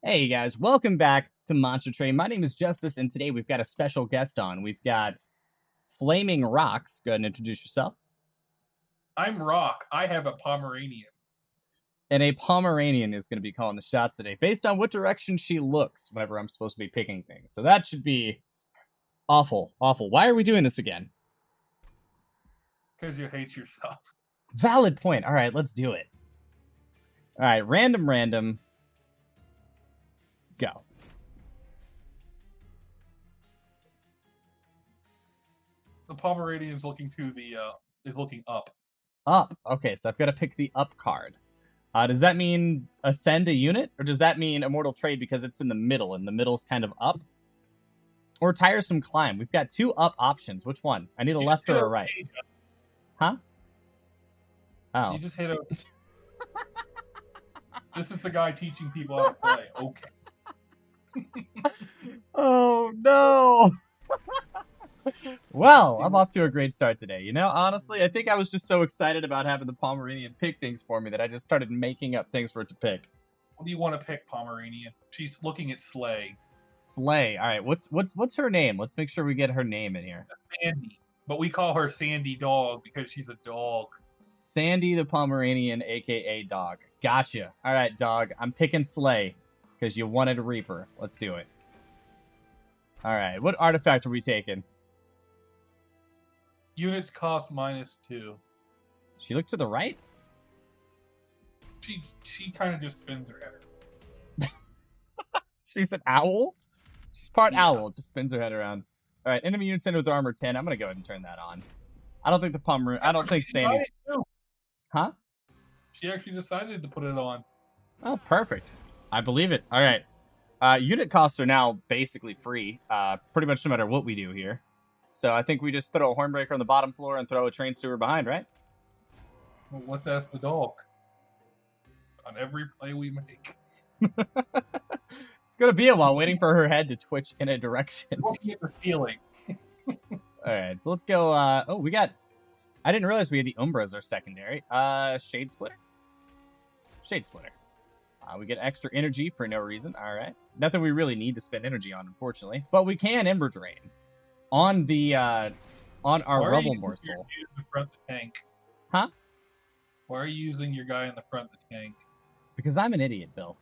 Hey guys, welcome back to monstertrain. My name is Justice, and today we've got a special guest on. We've got FlamingR0cks. Go ahead and introduce yourself. I'm Rock. I have a Pomeranian. And a Pomeranian is going to be calling the shots today, based on what direction she looks whenever I'm supposed to be picking things. So that should be awful, awful. Why are we doing this again? Because you hate yourself. Valid point. All right, let's do it. All right, random. Go. The Pomeranian's looking to the is looking up. Up. Okay, so I've got to pick the up card. Does that mean ascend a unit, or does that mean immortal trade because it's in the middle, and the middle's kind of up? Or tiresome climb? We've got two up options. Which one? I need a left or a right. Huh? Oh. You just hit a... This is the guy teaching people how to play. Okay. Oh, no. Well, I'm off to a great start today. You know, honestly, I think I was just so excited about having the Pomeranian pick things for me that I just started making up things for it to pick. What do you want to pick, Pomeranian? She's looking at Slay. Slay. All right, what's her name? Let's make sure we get her name in here. Sandy. But we call her Sandy Dog because she's a dog. Sandy the Pomeranian, a.k.a. Dog. Gotcha. All right, Dog. I'm picking Slay because you wanted a Reaper. Let's do it. All right, what artifact are we taking? Units cost -2. She looked to the right? She kind of just spins her head. She's an owl? She's part owl. Just spins her head around. All right, enemy unit center with armor 10. I'm going to go ahead and turn that on. I don't think the Pomeranian... I don't think Sandy's... Huh? She actually decided to put it on. Oh, perfect. I believe it. All right. Unit costs are now basically free, pretty much no matter what we do here. So I think we just throw a Hornbreaker on the bottom floor and throw a Train Steward behind, right? Well, let's ask the dog. On every play we make. It's going to be a while waiting for her head to twitch in a direction. Looking at the ceiling. Alright, so let's go, oh, we got... I didn't realize we had the Umbra as our secondary. Shade Splitter? Shade Splitter. We get extra energy for no reason. Alright. Nothing we really need to spend energy on, unfortunately. But we can Ember Drain. On the, on our Rubble Morsel. The front the tank? Huh? Why are you using your guy in the front the tank? Because I'm an idiot, Bill.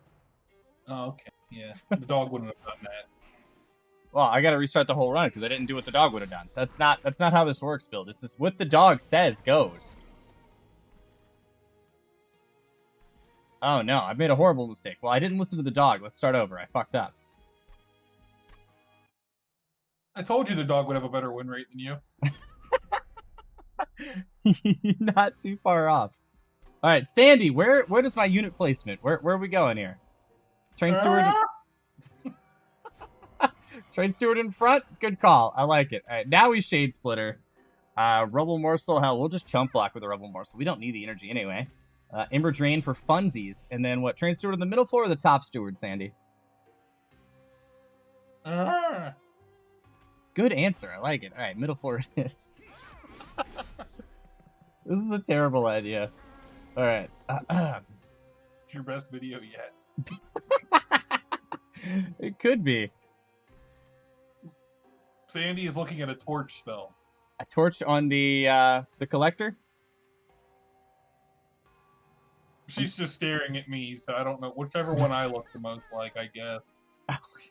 Oh, okay. Yeah. The dog wouldn't have done that. Well, I gotta restart the whole run because I didn't do what the dog would have done. That's not how this works, Bill. This is what the dog says goes. Oh no, I've made a horrible mistake. Well, I didn't listen to the dog. Let's start over. I fucked up. I told you the dog would have a better win rate than you. Not too far off. All right, Sandy, where does my unit placement? Where are we going here? Train Steward. Train Steward in front. Good call. I like it. All right, now we Shade Splitter. Rubble Morsel. Hell, we'll just chump block with a Rubble Morsel. We don't need the energy anyway. Ember Drain for funsies. And then what? Train Steward on the middle floor or the top steward, Sandy? Good answer. I like it. All right, middle floor it is. This is a terrible idea. All right. It's your best video yet. It could be. Sandy is looking at a torch spell. A torch on the collector? She's just staring at me, so I don't know. Whichever one I look the most like, I guess.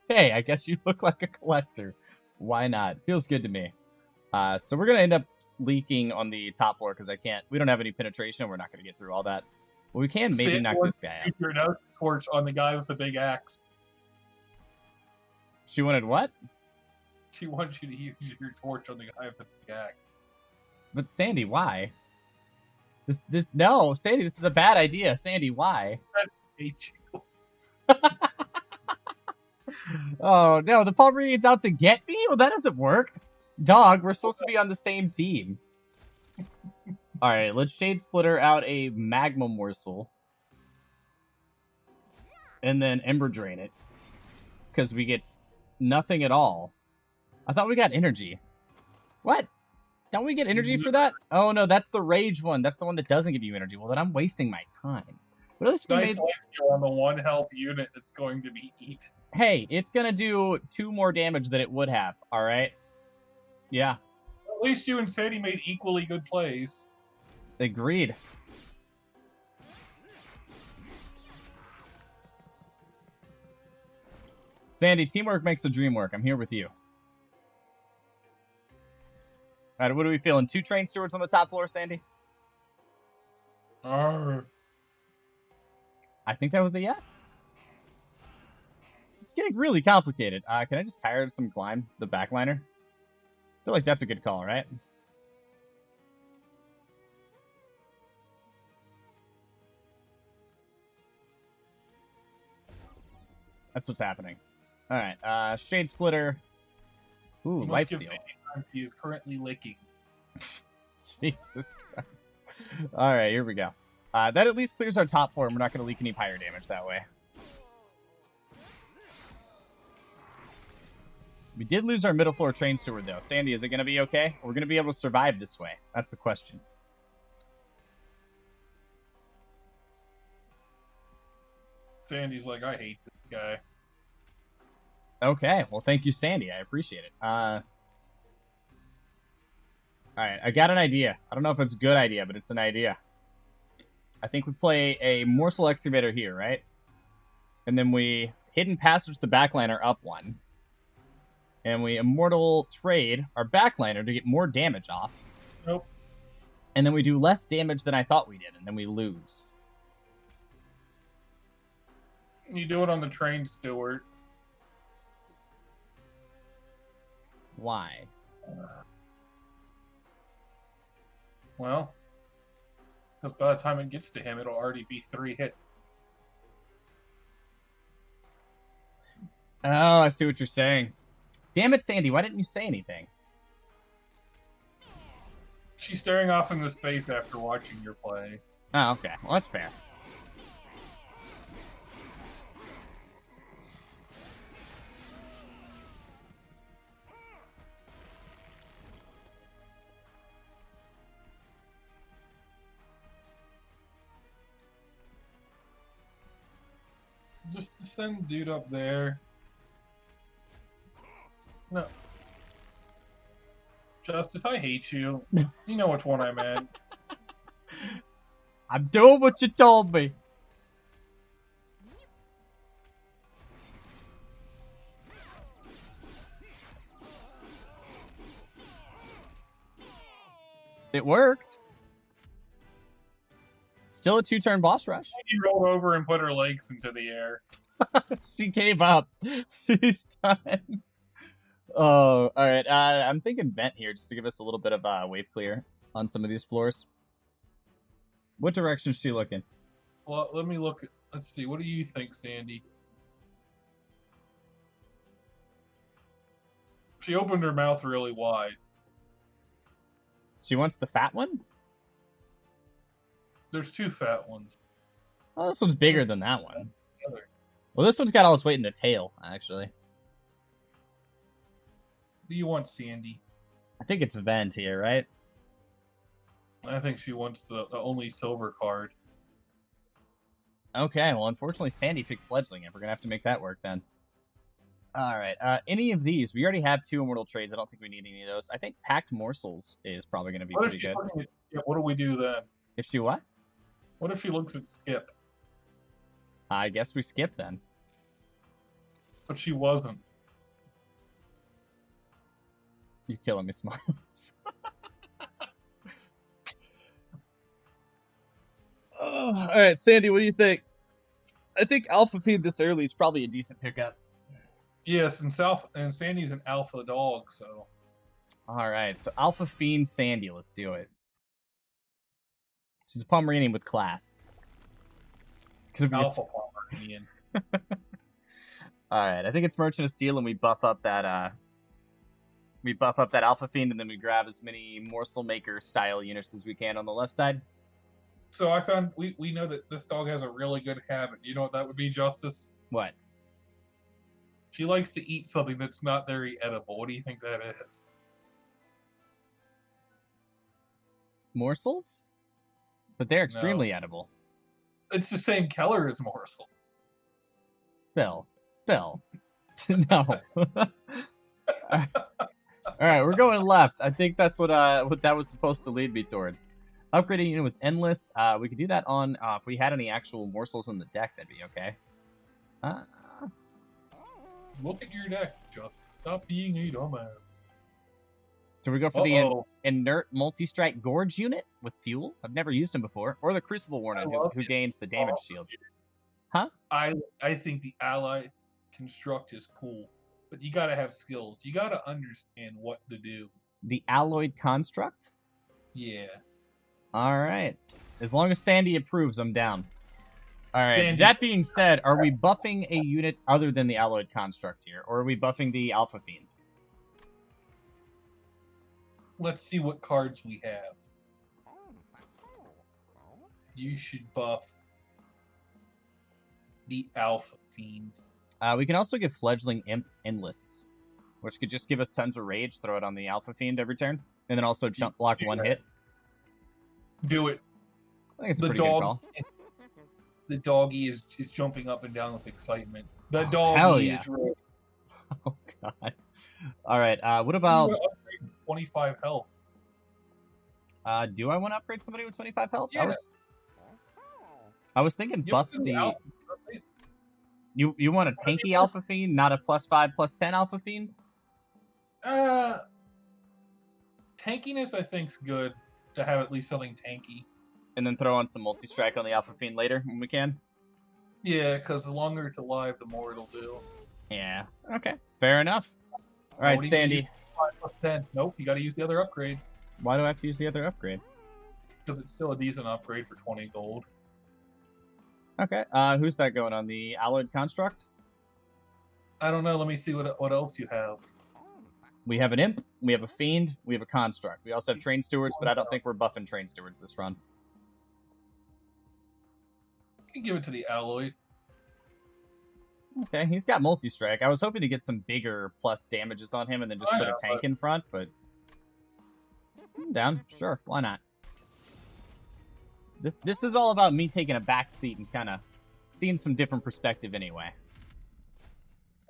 Okay, I guess you look like a collector. Why not? Feels good to me. So we're going to end up leaking on the top floor because we don't have any penetration. We're not going to get through all that. But we can maybe knock this guy out. Your torch on the guy with the big axe. She wanted what? She wants you to use your torch on the guy with the big axe. But Sandy, why? No, Sandy, this is a bad idea. Sandy, why? I hate you. Oh, no, the Pomeranian's out to get me? Well, that doesn't work. Dog, we're supposed to be on the same team. Alright, let's Shade Splitter out a Magma Morsel. And then Ember Drain it. Because we get nothing at all. I thought we got energy. What? Don't we get energy for that? Oh, no, that's the Rage one. That's the one that doesn't give you energy. Well, then I'm wasting my time. But at least we Nice made... life steal on the 1 health unit that's going to be eat. Hey, it's gonna do 2 more damage than it would have, alright? Yeah. At least you and Sandy made equally good plays. Agreed. Sandy, teamwork makes the dream work. I'm here with you. All right, what are we feeling? 2 train stewards on the top floor, Sandy? Arr. I think that was a yes. It's getting really complicated. Can I just tire some climb the backliner? I feel like that's a good call, right? That's what's happening. All right, Shade Splitter. Ooh, Life Steal. He is currently licking. Jesus Christ. All right, here we go. That at least clears our top floor, and we're not going to leak any pyre damage that way. We did lose our middle floor train steward, though. Sandy, is it going to be okay? We're going to be able to survive this way. That's the question. Sandy's like, I hate this guy. Okay, well, thank you, Sandy. I appreciate it. All right, I got an idea. I don't know if it's a good idea, but it's an idea. I think we play a Morsel Excavator here, right? And then we Hidden Passage the backliner up 1. And we Immortal Trade our backliner to get more damage off. Nope. And then we do less damage than I thought we did, and then we lose. You do it on the train steward. Why? Well, because by the time it gets to him, it'll already be 3 hits. Oh, I see what you're saying. Damn it, Sandy, why didn't you say anything? She's staring off into space after watching your play. Oh, okay. Well, that's fair. Just send the dude up there. No. Justice, I hate you. You know which one I meant. I'm doing what you told me. It worked. Still a 2-turn boss rush. She rolled over and put her legs into the air. She gave up. She's done. Oh, all right. I'm thinking vent here just to give us a little bit of wave clear on some of these floors. What direction is she looking? Well, let me look. Let's see. What do you think, Sandy? She opened her mouth really wide. She wants the fat one? There's 2 fat ones. Oh, this one's bigger than that one. Well, this one's got all its weight in the tail, actually. What do you want, Sandy? I think it's vent here, right? I think she wants the only silver card. Okay, well, unfortunately, Sandy picked Fledgling, and we're going to have to make that work then. All right, any of these? We already have 2 Immortal Trades. I don't think we need any of those. I think Packed Morsels is probably going to be pretty good. What do we do then? If she what? What if she looks at Skip? I guess we skip then. But she wasn't. You're killing me, Smiles. All right, Sandy, what do you think? I think Alpha Feed this early is probably a decent pickup. Yes, and Sandy's an alpha dog, so. All right, so Alpha Fiend Sandy, let's do it. She's a Pomeranian with class. It's gonna be Alpha Pomeranian. All right, I think it's Merchant of Steel, and we buff up that Alpha Fiend, and then we grab as many Morsel Maker style units as we can on the left side. So I found we know that this dog has a really good habit. You know what that would be, Justice? What? She likes to eat something that's not very edible. What do you think that is? Morsels? But they're extremely edible. It's the same color as morsel. Bill. No. All right, we're going left. I think that's what that was supposed to lead me towards. Upgrading unit with endless. We could do that on if we had any actual morsels in the deck. That'd be okay. Look at your deck, Justin. Stop being a dumbass. So we go for the inert multi-strike gorge unit with fuel. I've never used him before, or the Crucible Warden who gains the damage shield. Huh? I think the ally construct is cool. But you gotta have skills. You gotta understand what to do. The alloyed construct? Yeah. All right. As long as Sandy approves, I'm down. All right. That being said, are we buffing a unit other than the alloyed construct here? Or are we buffing the Alpha Fiend? Let's see what cards we have. You should buff the Alpha Fiend. We can also give Fledgling Imp Endless, which could just give us tons of rage, throw it on the Alpha Fiend every turn, and then also jump block one hit. Do it. I think it's a pretty good call. The doggy is jumping up and down with excitement. The doggy is ready. Oh, God. All right, what about... 25 health. Do I want to upgrade somebody with 25 health? Yeah. I was thinking buff the... You want a tanky Alpha Fiend, not a +5/+10 Alpha Fiend? Tankiness I think's good to have at least something tanky. And then throw on some multi-strike on the Alpha Fiend later when we can? Yeah, because the longer it's alive, the more it'll do. Yeah, okay. Fair enough. All right, Sandy. 5/10. Nope, you gotta use the other upgrade. Why do I have to use the other upgrade? Because it's still a decent upgrade for 20 gold. Okay, who's that going on? The alloyed construct? I don't know. Let me see what else you have. We have an imp, we have a fiend, we have a construct. We also have train stewards, but I don't think we're buffing train stewards this run. You can give it to the alloy. Okay, he's got multi-strike. I was hoping to get some bigger plus damages on him and then just put a tank in front, but... I'm down. Sure, why not? This is all about me taking a back seat and kind of seeing some different perspective anyway.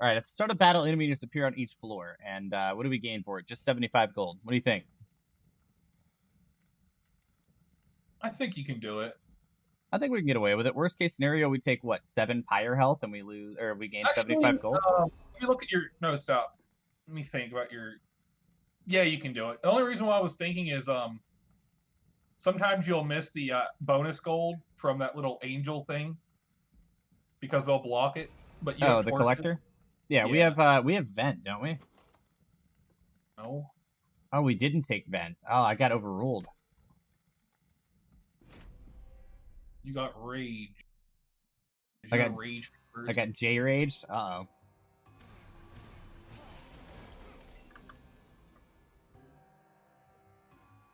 All right, at the start of battle, enemy units appear on each floor. And what do we gain for it? Just 75 gold. What do you think? I think you can do it. I think we can get away with it. Worst case scenario, we take, what, 7 pyre health and we gain 75 gold? Let me look at your... No, stop. Let me think about your... Yeah, you can do it. The only reason why I was thinking is... Sometimes you'll miss the bonus gold from that little angel thing because they'll block it. But you the collector? Yeah, we have vent, don't we? No. Oh, we didn't take vent. Oh, I got overruled. You got rage. I got J raged. Uh-oh.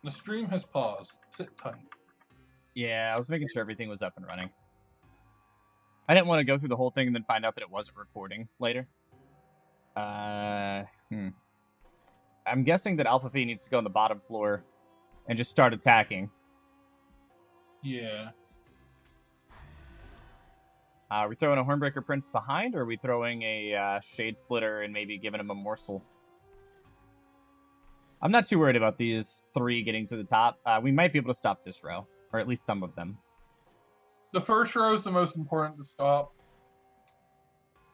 The stream has paused. Sit tight. Yeah, I was making sure everything was up and running. I didn't want to go through the whole thing and then find out that it wasn't recording later. I'm guessing that Alpha Fiend needs to go on the bottom floor and just start attacking. Yeah. Are we throwing a Hornbreaker Prince behind, or are we throwing a Shade Splitter and maybe giving him a morsel? I'm not too worried about these 3 getting to the top. We might be able to stop this row, or at least some of them. The first row is the most important to stop.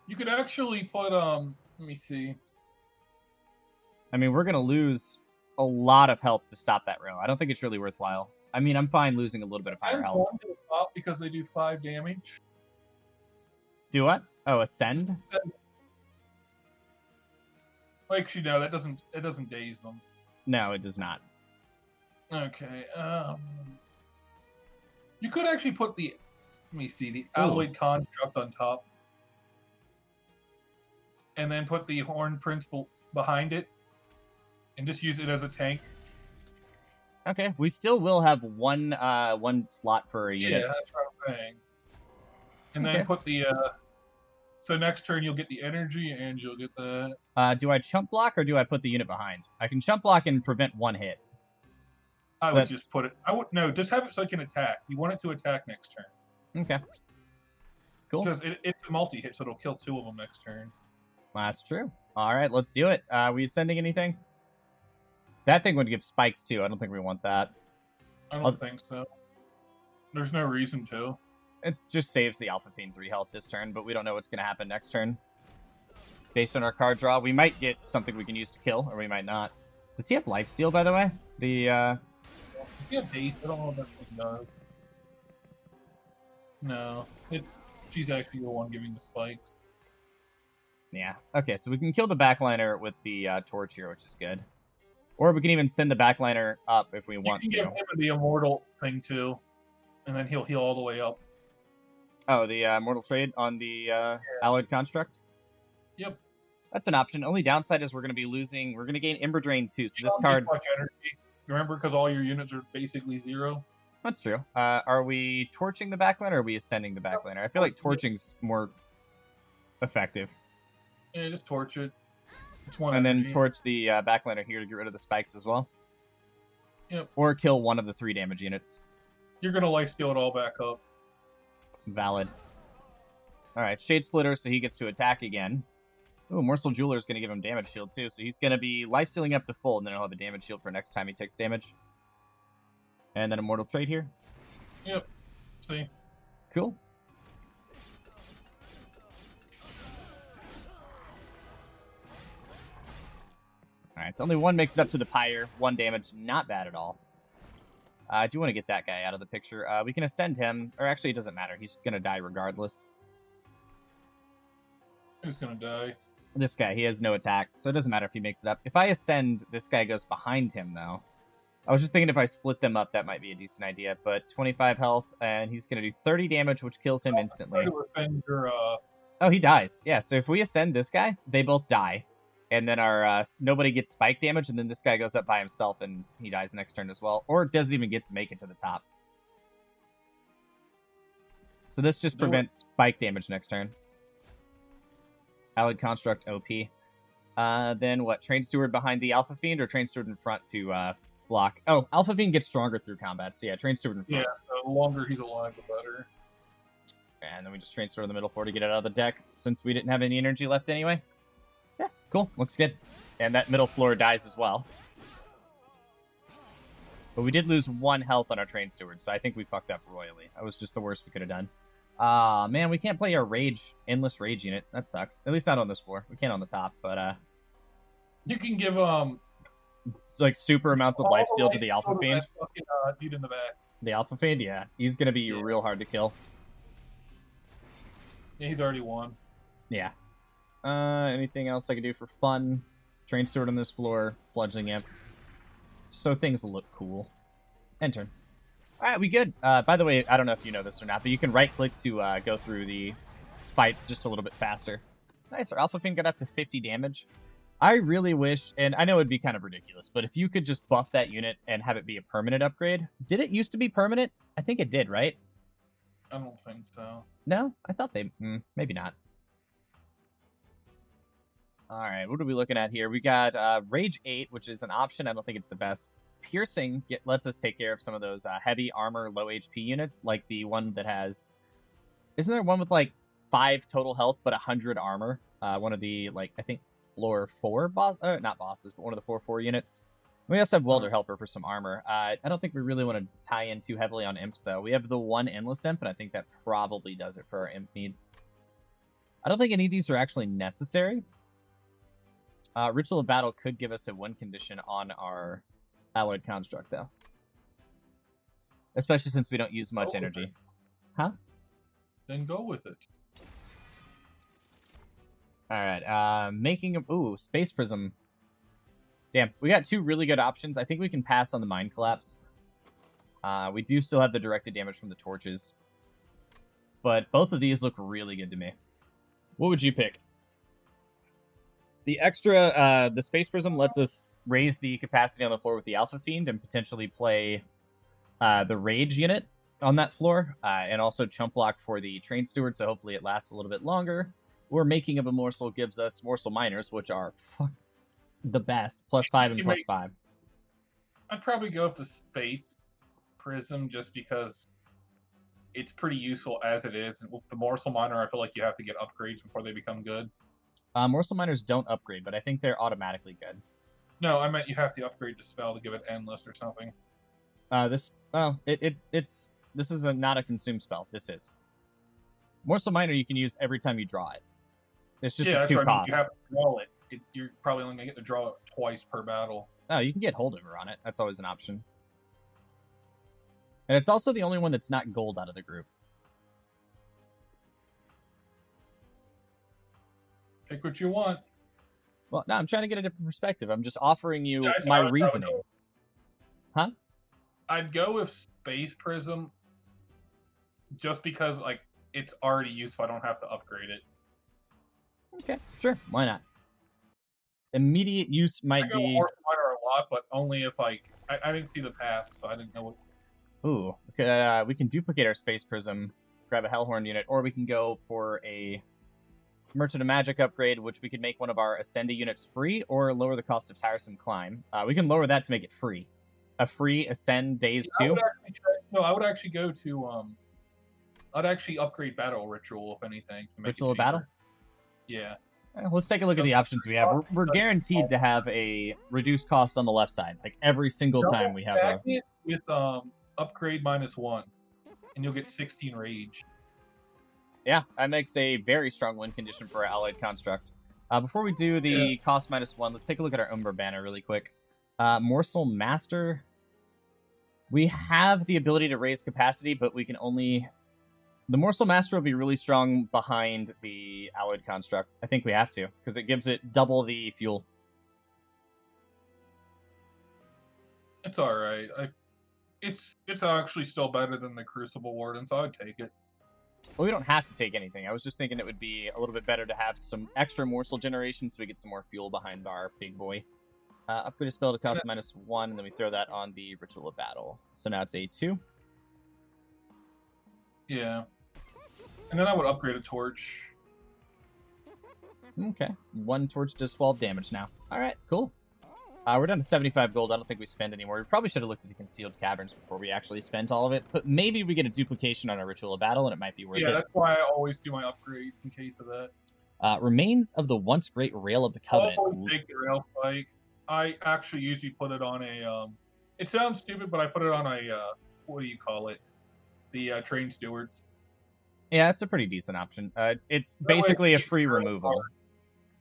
You could actually put, let me see. I mean, we're going to lose a lot of health to stop that row. I don't think it's really worthwhile. I mean, I'm fine losing a little bit of fire health. I'm going to stop because they do 5 damage. Do what? Oh, ascend? Actually, no, it doesn't daze them. No, it does not. Okay, you could actually put the, let me see, the alloyed construct on top. And then put the Horned Prince behind it. And just use it as a tank. Okay, we still will have one slot for a unit. Yeah, that's what I'm saying. And then put the, so next turn you'll get the energy and you'll get the... do I chump block or do I put the unit behind? I can chump block and prevent 1 hit. I would just put it... No, just have it so it can attack. You want it to attack next turn. Okay. Cool. Because it's a multi-hit, so it'll kill 2 of them next turn. That's true. All right, let's do it. We sending anything? That thing would give spikes too. I don't think we want that. I don't think so. There's no reason to. It just saves the Alpha Fiend 3 health this turn, but we don't know what's going to happen next turn. Based on our card draw, we might get something we can use to kill, or we might not. Does he have lifesteal, by the way? Yeah, base. I don't know what that thing does. No, she's actually the one giving the spikes. Yeah. Okay, so we can kill the backliner with the torch here, which is good. Or we can even send the backliner up if we want to. You can give him the immortal thing too, and then he'll heal all the way up. Oh, the mortal trade on the alloyed construct? Yep. That's an option. Only downside is we're going to be losing. We're going to gain Ember Drain too. So this card. Much energy. Remember, because all your units are basically 0. That's true. Are we torching the backliner or are we ascending the backliner? I feel like torching's more effective. Yeah, just torch it. It's one and energy. then torch the backliner here to get rid of the spikes as well. Yep. Or kill one of the 3 damage units. You're going to lifesteal it all back up. Valid. Alright, Shade Splitter, so he gets to attack again. Ooh, Morsel Jeweler is going to give him damage shield too, so he's going to be lifestealing up to full, and then he'll have a damage shield for next time he takes damage. And then Immortal Trade here. Yep. See? Cool. Alright, so only 1 makes it up to the pyre. 1 damage, not bad at all. I do want to get that guy out of the picture. We can ascend him, or actually it doesn't matter. He's going to die regardless. Who's going to die? This guy, he has no attack, so it doesn't matter if he makes it up. If I ascend, this guy goes behind him, though. I was just thinking if I split them up, that might be a decent idea, but 25 health, and he's going to do 30 damage, which kills him instantly. Oh, he dies. Yeah, so if we ascend this guy, they both die. And then our nobody gets spike damage, and then this guy goes up by himself, and he dies next turn as well. Or doesn't even get to make it to the top. So this just prevents spike damage next turn. Allied Construct OP. Then what? Train Steward behind the Alpha Fiend, or Train Steward in front to block? Oh, Alpha Fiend gets stronger through combat, so yeah, Train Steward in front. Yeah, the longer he's alive, the better. And then we just Train Steward in the middle 4 to get it out of the deck, since we didn't have any energy left anyway. Yeah, cool. Looks good. And that middle floor dies as well. But we did lose 1 health on our Train Steward, so I think we fucked up royally. That was just the worst we could have done. Man, we can't play our endless rage unit. That sucks. At least not on this floor. We can on the top, but you can give it's like super amounts of lifesteal to the Alpha Fiend. Fucking, dude in the back. The Alpha Fiend, yeah. He's gonna be real hard to kill. Yeah, he's already won. Yeah. Anything else I can do for fun? Train Steward on this floor, Fledgling Imp. So things look cool. End turn. Alright, we good. By the way, I don't know if you know this or not, but you can right-click to go through the fights just a little bit faster. Nice, our Alpha Fiend got up to 50 damage. I really wish, and I know it'd be kind of ridiculous, but if you could just buff that unit and have it be a permanent upgrade. Did it used to be permanent? I think it did, right? I don't think so. No? I thought they... maybe not. Alright, what are we looking at here? We got Rage 8, which is an option. I don't think it's the best. Piercing lets us take care of some of those heavy armor, low HP units, like the one that has... Isn't there one with, like, 5 total health, but 100 armor? One of the, like, I think, floor 4 boss... not bosses, but one of the floor 4 units. We also have Welder Helper for some armor. I don't think we really want to tie in too heavily on imps, though. We have the one Endless Imp, and I think that probably does it for our imp needs. I don't think any of these are actually necessary. Ritual of Battle could give us a win condition on our Alloyed Construct, though. Especially since we don't use much energy. Huh? Then go with it. Alright, making... Ooh, Space Prism. Damn, we got 2 really good options. I think we can pass on the Mind Collapse. We do still have the directed damage from the torches. But both of these look really good to me. What would you pick? The extra, the Space Prism lets us raise the capacity on the floor with the Alpha Fiend and potentially play the Rage unit on that floor, and also chump block for the Train Steward, so hopefully it lasts a little bit longer. Or Making of a Morsel gives us Morsel Miners, which are the best. +5 and +5. I'd probably go with the Space Prism just because it's pretty useful as it is. And with the Morsel Miner, I feel like you have to get upgrades before they become good. Morsel Miners don't upgrade, but I think they're automatically good. No, I meant you have to upgrade the spell to give it Endless or something. This is not a consume spell. This is Morsel Miner. You can use every time you draw it. It's just a 2 cost. You have to draw it. You're probably only gonna get to draw it twice per battle. Oh, you can get holdover on it. That's always an option. And it's also the only one that's not gold out of the group. Pick what you want. Well, no, I'm trying to get a different perspective. I'm just offering you my reasoning. Huh? I'd go with Space Prism just because, like, it's already useful. I don't have to upgrade it. Okay, sure. Why not? Immediate use might be... Morsel Miner a lot, but only if, like... I didn't see the path, so I didn't know what... Ooh. Okay, we can duplicate our Space Prism, grab a Hellhorned unit, or we can go for a Merchant of Magic upgrade, which we could make one of our Ascendi units free, or lower the cost of Tiresome Climb. We can lower that to make it free. A free Ascend Days 2? I would actually go to... I'd actually upgrade Battle Ritual, if anything. To make Ritual of Battle? Yeah. Let's take a look at the options we have. We're guaranteed to have a reduced cost on the left side, like every single time we have a... With upgrade -1, and you'll get 16 rage. Yeah, that makes a very strong win condition for our allied construct. Before we do the cost -1, let's take a look at our Umbra banner really quick. Morsel Master. We have the ability to raise capacity, but we can only... The Morsel Master will be really strong behind the allied construct. I think we have to, because it gives it double the fuel. It's alright. It's actually still better than the Crucible Warden, so I'd take it. Well, we don't have to take anything. I was just thinking it would be a little bit better to have some extra morsel generation so we get some more fuel behind our big boy. Upgrade a spell to cost -1, and then we throw that on the Ritual of Battle. So now it's a 2. Yeah. And then I would upgrade a Torch. Okay. 1 torch does 12 damage now. Alright, cool. We're down to 75 gold. I don't think we spend anymore. We probably should have looked at the Concealed Caverns before we actually spent all of it. But maybe we get a duplication on our Ritual of Battle, and it might be worth it. Yeah, that's why I always do my upgrades in case of that. Remains of the once great Rail of the Covenant. I always take the Rail Spike. I actually usually put it on a... it sounds stupid, but I put it on a... what do you call it? The Train Stewards. Yeah, it's a pretty decent option. It's basically a free removal.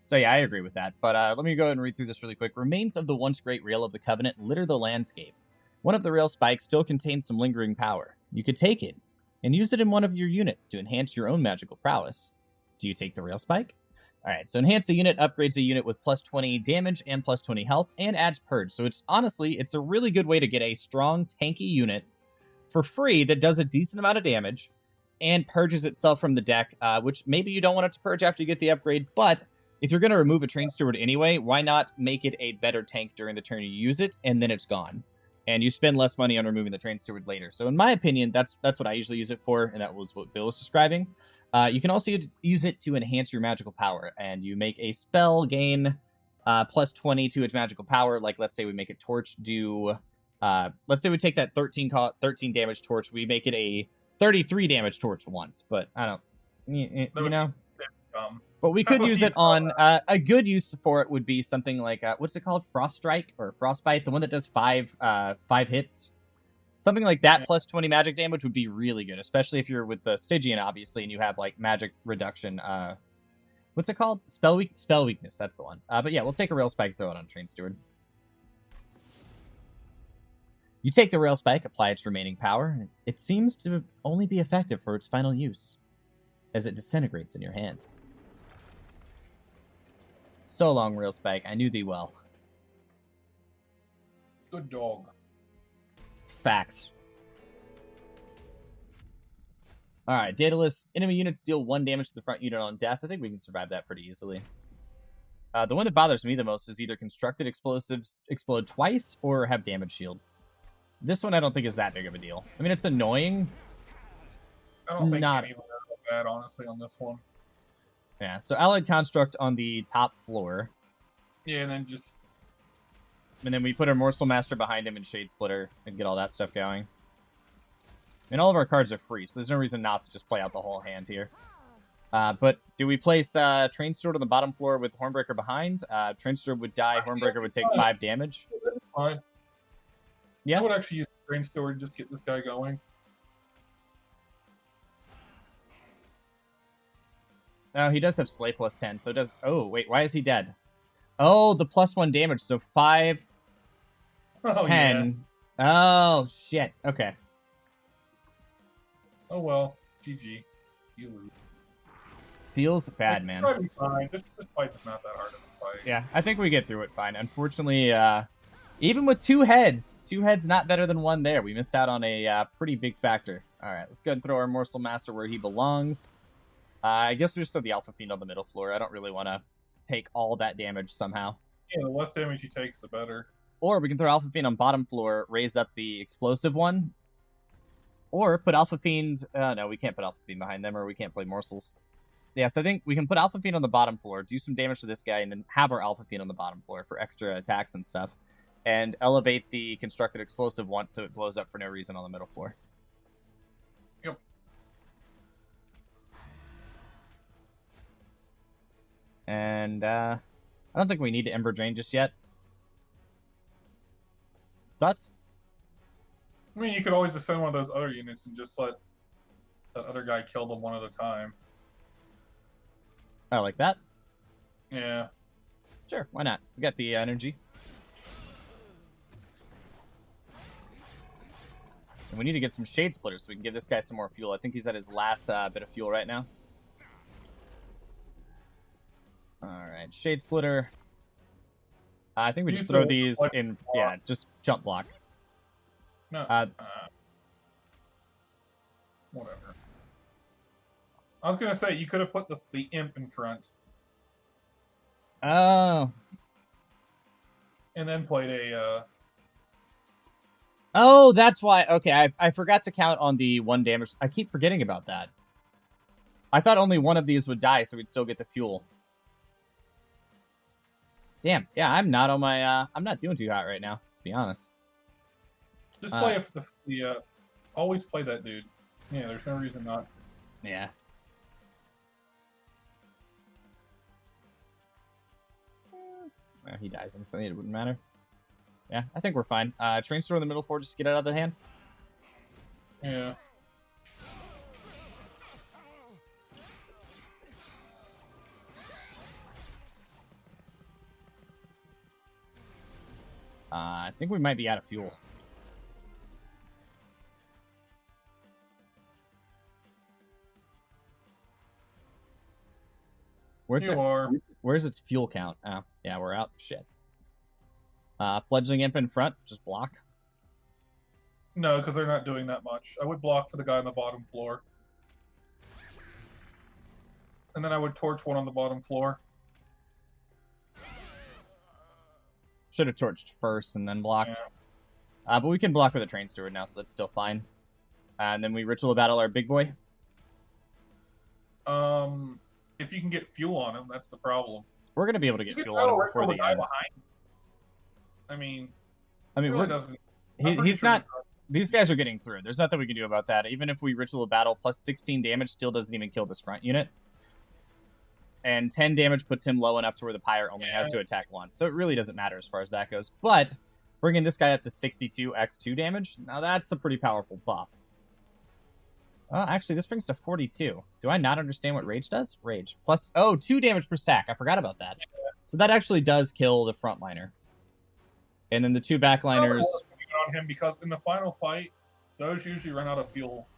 So yeah, I agree with that. But let me go ahead and read through this really quick. Remains of the once great Rail of the Covenant litter the landscape. One of the rail spikes still contains some lingering power. You could take it and use it in one of your units to enhance your own magical prowess. Do you take the rail spike? Alright, so enhance a unit upgrades a unit with plus 20 damage and plus 20 health and adds purge. So it's a really good way to get a strong, tanky unit for free that does a decent amount of damage and purges itself from the deck, which maybe you don't want it to purge after you get the upgrade, but if you're going to remove a Train Steward anyway, why not make it a better tank during the turn you use it, and then it's gone. And you spend less money on removing the Train Steward later. So in my opinion, that's what I usually use it for, and that was what Bill was describing. You can also use it to enhance your magical power, and you make a spell gain plus 20 to its magical power. Like, let's say we make a Torch do... let's say we take that 13 damage Torch, we make it a 33 damage Torch once, but I don't... You know... But we could use it on... a good use for it would be something like... what's it called? Frost Strike? Or Frostbite? The one that does 5 hits? Something like that plus 20 magic damage would be really good. Especially if you're with the Stygian, obviously, and you have, like, magic reduction. What's it called? Spell Weakness. That's the one. But yeah, we'll take a Rail Spike, throw it on Train Steward. You take the Rail Spike, apply its remaining power. It seems to only be effective for its final use, as it disintegrates in your hand. So long, Rail Spike. I knew thee well. Good dog. Facts. Alright, Daedalus. Enemy units deal 1 damage to the front unit on death. I think we can survive that pretty easily. The one that bothers me the most is either constructed explosives explode twice or have damage shield. This one I don't think is that big of a deal. I mean, it's annoying. I don't think any of them are bad, honestly, on this one. Yeah, so Allied Construct on the top floor. Yeah, and then we put our Morsel Master behind him and Shade Splitter and get all that stuff going. And all of our cards are free, so there's no reason not to just play out the whole hand here. But do we place Train Steward on the bottom floor with Hornbreaker behind? Train Steward would die, Hornbreaker would take 5 damage. That's fine. Yeah. I would actually use Train Steward just get this guy going. Oh, he does have Slay plus 10, so it does... Oh, wait, why is he dead? Oh, the +1 damage, so 5, 10. Yeah. Oh, shit. Okay. Oh, well. GG. You lose. Feels bad, man. Probably fine. This fight's not that hard of a fight. Yeah, I think we get through it fine. Unfortunately, even with 2 heads not better than 1 there. We missed out on a pretty big factor. All right, let's go ahead and throw our Morsel Master where he belongs. I guess we just throw the Alpha Fiend on the middle floor. I don't really want to take all that damage somehow. Yeah, the less damage he takes, the better. Or we can throw Alpha Fiend on bottom floor, raise up the explosive one. Or put Alpha Fiend... no, we can't put Alpha Fiend behind them, or we can't play Morsels. Yeah, so I think we can put Alpha Fiend on the bottom floor, do some damage to this guy, and then have our Alpha Fiend on the bottom floor for extra attacks and stuff. And elevate the constructed explosive once so it blows up for no reason on the middle floor. Yep. And I don't think we need to Ember Drain just yet. Thoughts? I mean, you could always ascend one of those other units and just let that other guy kill them one at a time. I like that. Yeah. Sure, why not? We got the energy. And we need to get some Shade Splitters so we can give this guy some more fuel. I think he's at his last bit of fuel right now. Alright, Shade Splitter. I think we just throw these in... Yeah, just jump block. No. Whatever. I was going to say, you could have put the imp in front. Oh. And then played a... Oh, that's why. Okay, I forgot to count on the 1 damage. I keep forgetting about that. I thought only one of these would die, so we'd still get the fuel. Damn. Yeah, I'm not on my... I'm not doing too hot right now, to be honest. Just play always play that dude. Yeah, there's no reason not. Yeah. Well, he dies, so it wouldn't matter. Yeah, I think we're fine. Train Store in the middle floor, just get it out of the hand. Yeah. I think we might be out of fuel. Where's its fuel count? Oh, yeah, we're out. Shit. Fledgling Imp in front, just block. No, because they're not doing that much. I would block for the guy on the bottom floor. And then I would torch one on the bottom floor. Should have torched first and then blocked. Yeah. But we can block with a Train Steward now, so that's still fine. And then we Ritual of Battle our big boy. If you can get fuel on him, that's the problem. We're going to be able to get fuel on him before the end. I mean, really he's not... These guys are getting through. There's nothing we can do about that. Even if we Ritual of Battle, plus 16 damage still doesn't even kill this front unit. And 10 damage puts him low enough to where the Pyre only has to attack once. So it really doesn't matter as far as that goes. But bringing this guy up to 62 x2 damage, now that's a pretty powerful buff. Actually, this brings to 42. Do I not understand what Rage does? Rage. Plus, 2 damage per stack. I forgot about that. So that actually does kill the frontliner. And then the 2 backliners... on him because in the final fight, those usually run out of fuel.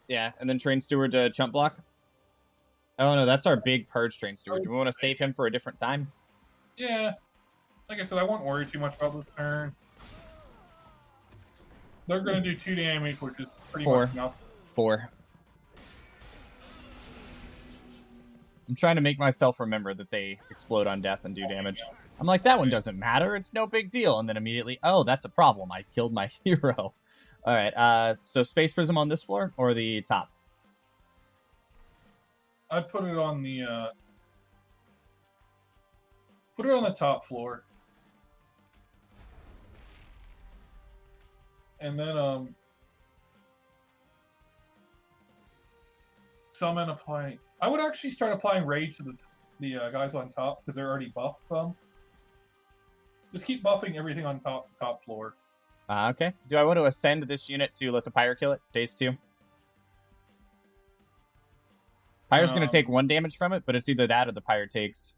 Yeah, and then Train Steward to chump block. Oh no, that's our big Purge Train Steward. Do we want to save him for a different time? Yeah. Like I said, I won't worry too much about this turn. They're going to do 2 damage, which is pretty much enough. 4. I'm trying to make myself remember that they explode on death and do damage. I'm like, that one doesn't matter. It's no big deal. And then immediately, oh, that's a problem. I killed my hero. All right. So Space Prism on this floor or the top? I'd put it on the top floor. And then Summon, apply. I would actually start applying rage to the guys on top because they're already buffed some. Just keep buffing everything on top floor. Okay. Do I want to ascend this unit to let the pyre kill it? Phase 2. Pyre's going to take 1 damage from it, but it's either that or the pyre takes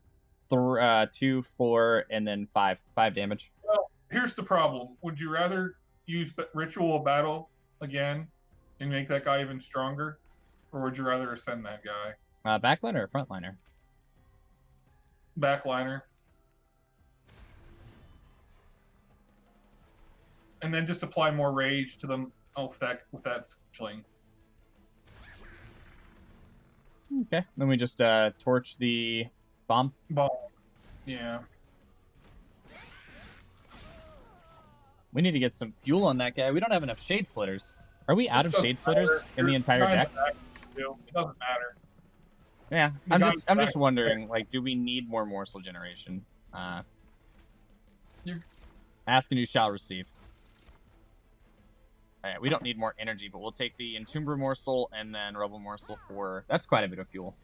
2, 4, and then 5 damage. Well, here's the problem. Would you rather use Ritual Battle again and make that guy even stronger? Or would you rather ascend that guy? Backliner or frontliner? Backliner. And then just apply more rage to them with that fling. Okay. Then we just torch the bomb. Yeah. We need to get some fuel on that guy. We don't have enough shade splitters. Are we out of shade splitters in the entire deck? It doesn't matter. Yeah, I'm just wondering, like, do we need more morsel generation? Ask and you shall receive. Alright, we don't need more energy, but we'll take the Entombra morsel and then Rubble morsel for... That's quite a bit of fuel.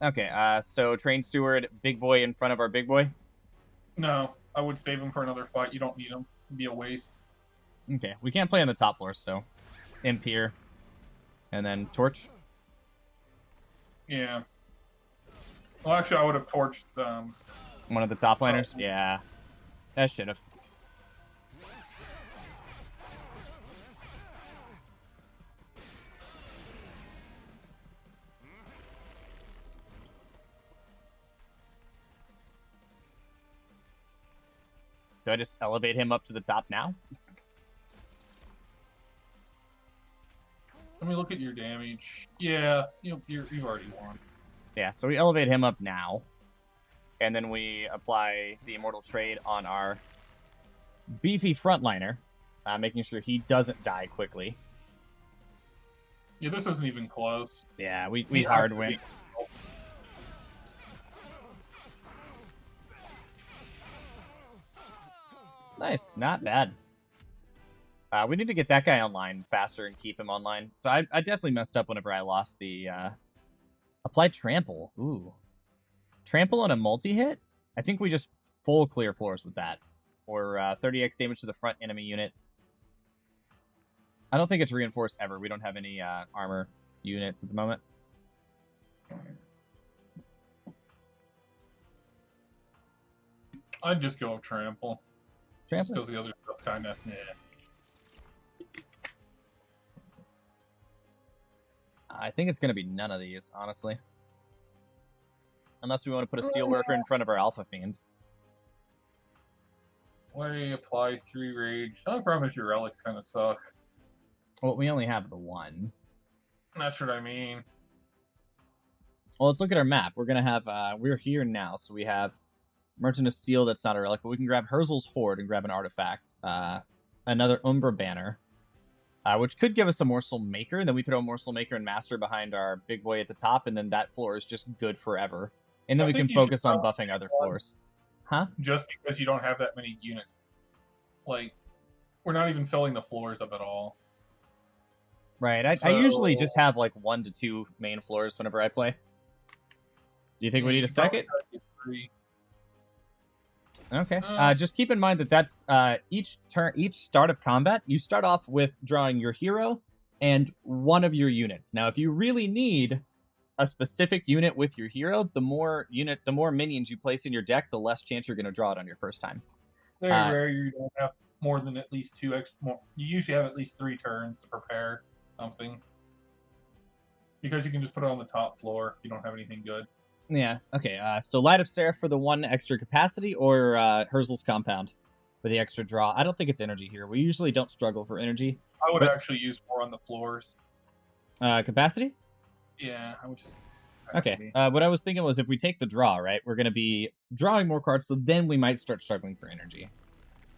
Okay, so Train Steward, big boy in front of our big boy? No, I would save him for another fight. You don't need him. It'd be a waste. Okay, we can't play on the top floor, so... Imp here. And then Torch. Yeah. Well, actually, I would have torched... one of the top laners? Yeah. That should have. Do I just elevate him up to the top now? Let me look at your damage. Yeah, you've already won. Yeah, so we elevate him up now. And then we apply the Immortal Trade on our beefy frontliner, making sure he doesn't die quickly. Yeah, this isn't even close. Yeah, we hard win. Nice, not bad. We need to get that guy online faster and keep him online. So I definitely messed up whenever I lost the... Apply Trample. Ooh. Trample on a multi-hit? I think we just full clear floors with that. Or 30x damage to the front enemy unit. I don't think it's reinforced ever. We don't have any armor units at the moment. I'd just go with Trample. Trample? Because the other stuff's kind of... Yeah. I think it's going to be none of these, honestly. Unless we want to put a Steelworker in front of our Alpha Fiend. Where you apply 3 rage. The only problem is your relics kind of suck. Well, we only have the 1. That's what I mean. Well, let's look at our map. We're going to have... we're here now, so we have Merchant of Steel, that's not a relic, but we can grab Herzl's Horde and grab an artifact. Another Umbra banner. Which could give us a Morsel Maker, and then we throw a Morsel Maker and Master behind our big boy at the top, and then that floor is just good forever. And then we can focus on buffing other floors. Huh? Just because you don't have that many units. Like, we're not even filling the floors up at all. Right, I usually just have like 1 to 2 main floors whenever I play. Do you think we need a second? Okay. Just keep in mind that that's each start of combat, you start off with drawing your hero and 1 of your units. Now, if you really need a specific unit with your hero, the more minions you place in your deck, the less chance you're going to draw it on your first time. Very rare you don't have more than at least 2 extra. You usually have at least 3 turns to prepare something. Because you can just put it on the top floor if you don't have anything good. Yeah, okay. So Light of Seraph for the 1 extra capacity, or Herzl's Compound for the extra draw. I don't think it's energy here. We usually don't struggle for energy. I would actually use more on the floors. Capacity? Yeah, I would just... Okay, what I was thinking was if we take the draw, right, we're going to be drawing more cards, so then we might start struggling for energy.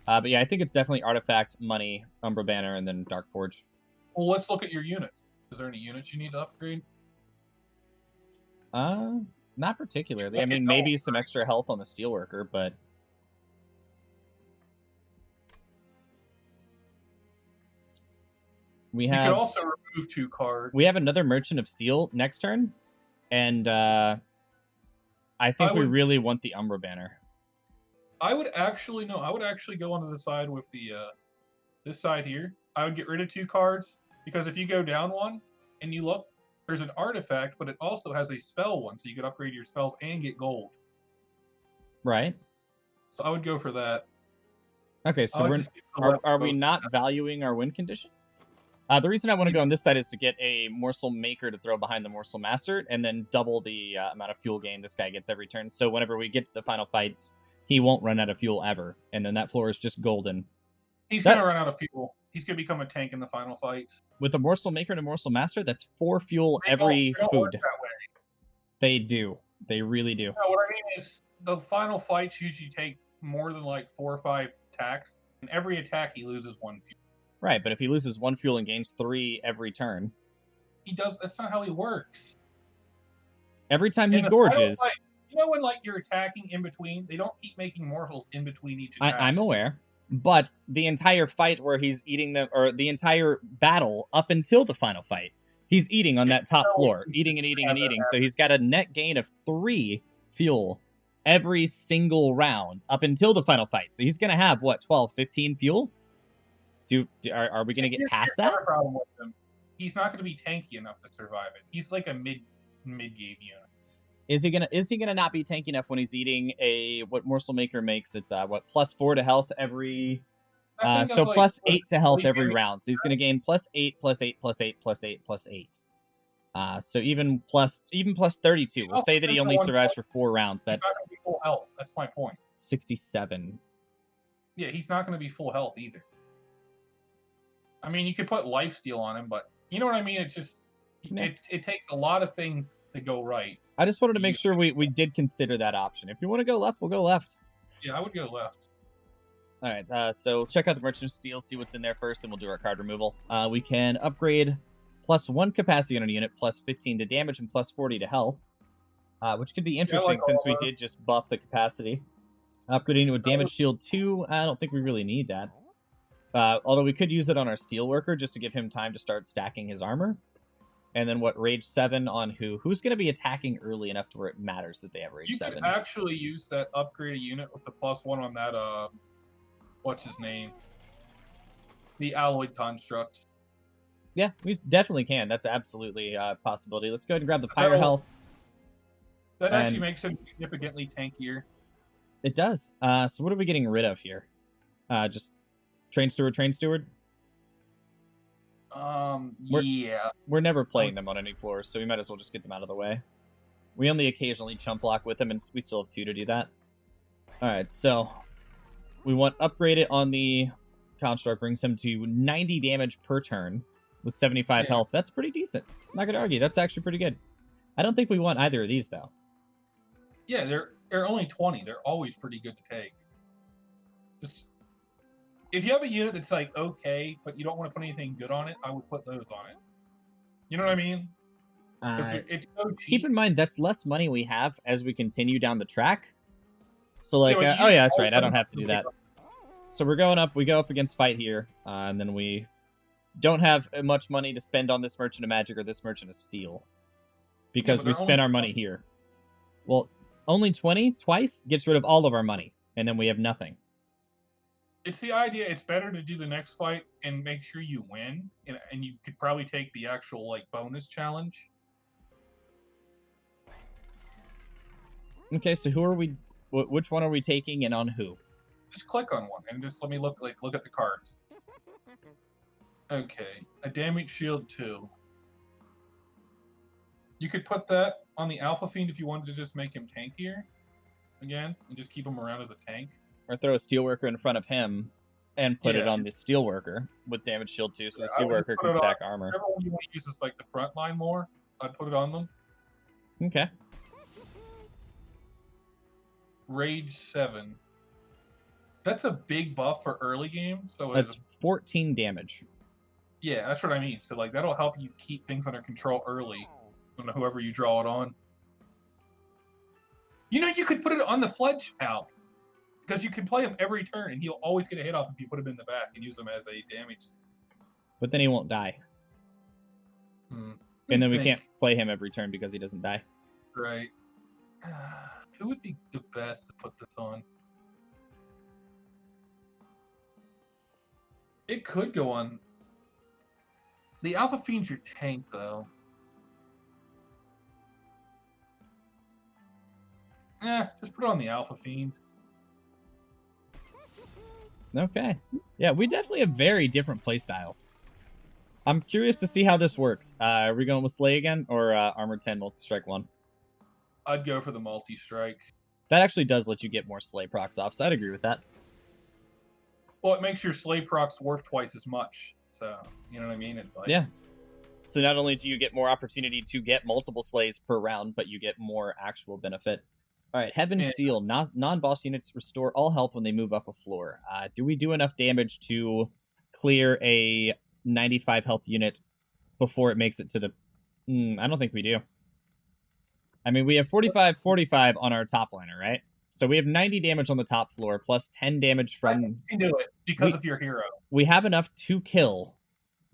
But yeah, I think it's definitely Artifact, Money, Umbra Banner, and then Dark Forge. Well, let's look at your units. Is there any units you need to upgrade? Not particularly. I mean, maybe some extra health on the Steelworker, but... You could also remove 2 cards. We have another Merchant of Steel next turn, and I think we really want the Umbra banner. I would actually go onto the side with the this side here. I would get rid of 2 cards because if you go down 1 and you look, there's an artifact, but it also has a spell one, so you could upgrade your spells and get gold. Right. So I would go for that. Okay, so are we not valuing our win condition? The reason I want to go on this side is to get a Morsel Maker to throw behind the Morsel Master, and then double the amount of fuel gain this guy gets every turn. So whenever we get to the final fights, he won't run out of fuel ever, and then that floor is just golden. He's going to run out of fuel. He's going to become a tank in the final fights. With a Morsel Maker and a Morsel Master, that's 4 fuel every food. They do. They really do. No, what I mean is the final fights usually take more than like 4 or 5 attacks, and every attack he loses 1 fuel. Right, but if he loses 1 fuel and gains 3 every turn... He does... That's not how he works. Every time he gorges... Fight, you know when, like, you're attacking in between? They don't keep making morsels in between each attack. I'm aware. But the entire fight where he's eating them... Or the entire battle up until the final fight, he's eating on that top floor. Eating and eating and eating. So he's got a net gain of 3 fuel every single round up until the final fight. So he's going to have, what, 12, 15 fuel? Are we going to get past that? He's not going to be tanky enough to survive it. He's like a mid game unit. Is he gonna not be tanky enough when he's eating what Morsel Maker makes? It's +4 to health every. So like +8 to health every round. So he's going to gain +8, +8, +8, +8, +8. So even +32. We'll say that he only survives for 4 rounds. That's not going to be full health. That's my point. 67. Yeah, he's not going to be full health either. I mean, you could put lifesteal on him, but you know what I mean? It's just, it takes a lot of things to go right. I just wanted to make sure we did consider that option. If you want to go left, we'll go left. Yeah, I would go left. All right, so check out the Merchant of Steel, see what's in there first, then we'll do our card removal. We can upgrade +1 capacity on a unit, +15 to damage, and +40 to health, which could be interesting since we did just buff the capacity. Upgrading to a damage shield 2, I don't think we really need that. Although we could use it on our Steelworker just to give him time to start stacking his armor. And then Rage 7 on who? Who's going to be attacking early enough to where it matters that they have Rage 7? You can actually use that upgraded unit with the +1 on that, what's his name? The Alloyed Construct. Yeah, we definitely can. That's absolutely a possibility. Let's go ahead and grab the Pyre Health. That actually makes him significantly tankier. It does. So what are we getting rid of here? Just Train Steward? Yeah. We're never playing them on any floors, so we might as well just get them out of the way. We only occasionally chump block with them, and we still have 2 to do that. Alright, so we want upgrade it on the Construct, brings him to 90 damage per turn with 75 health. That's pretty decent. I'm not going to argue. That's actually pretty good. I don't think we want either of these, though. Yeah, they're only 20. They're always pretty good to take. Just if you have a unit that's like okay, but you don't want to put anything good on it, I would put those on it. You know what I mean? It's so cheap. Keep in mind that's less money we have as we continue down the track. So like, oh yeah, that's right. I don't have to do that. So we're going up. We go up against Fight here, and then we don't have much money to spend on this Merchant of Magic or this Merchant of Steel because we spent our money here. Well, only 20 twice gets rid of all of our money, and then we have nothing. It's the idea. It's better to do the next fight and make sure you win, and you could probably take the actual like bonus challenge. Okay, so who are we? Which one are we taking, and on who? Just click on one and just let me look at the cards. Okay, a damage shield 2. You could put that on the Alpha Fiend if you wanted to just make him tankier again and just keep him around as a tank. Or throw a Steelworker in front of him and put it on the Steelworker with damage shield 2, so the Steelworker can stack armor. Whatever one you want to use is like the front line more, I'd put it on them. Okay. Rage 7. That's a big buff for early game. So that's 14 damage. Yeah, that's what I mean. So like that'll help you keep things under control early on whoever you draw it on. You know, you could put it on the Fledge Pal. Because you can play him every turn, and he'll always get a hit off if you put him in the back and use him as a damage. But then he won't die. And then we can't play him every turn because he doesn't die. Right. Who would be the best to put this on? It could go on. The Alpha Fiend's your tank, though. Just put it on the Alpha Fiend. Okay. Yeah, we definitely have very different playstyles. I'm curious to see how this works. Are we going with Slay again, or Armored 10 Multi-Strike 1? I'd go for the Multi-Strike. That actually does let you get more Slay procs off, so I'd agree with that. Well, it makes your Slay procs worth twice as much. So, you know what I mean? It's like... Yeah. So not only do you get more opportunity to get multiple Slays per round, but you get more actual benefit. All right, Heaven's Seal. Non-boss units restore all health when they move up a floor. Do we do enough damage to clear a 95 health unit before it makes it to the... I don't think we do. I mean, we have 45 on our top liner, right? So we have 90 damage on the top floor, plus 10 damage from... You can do it, because of your hero. We have enough to kill.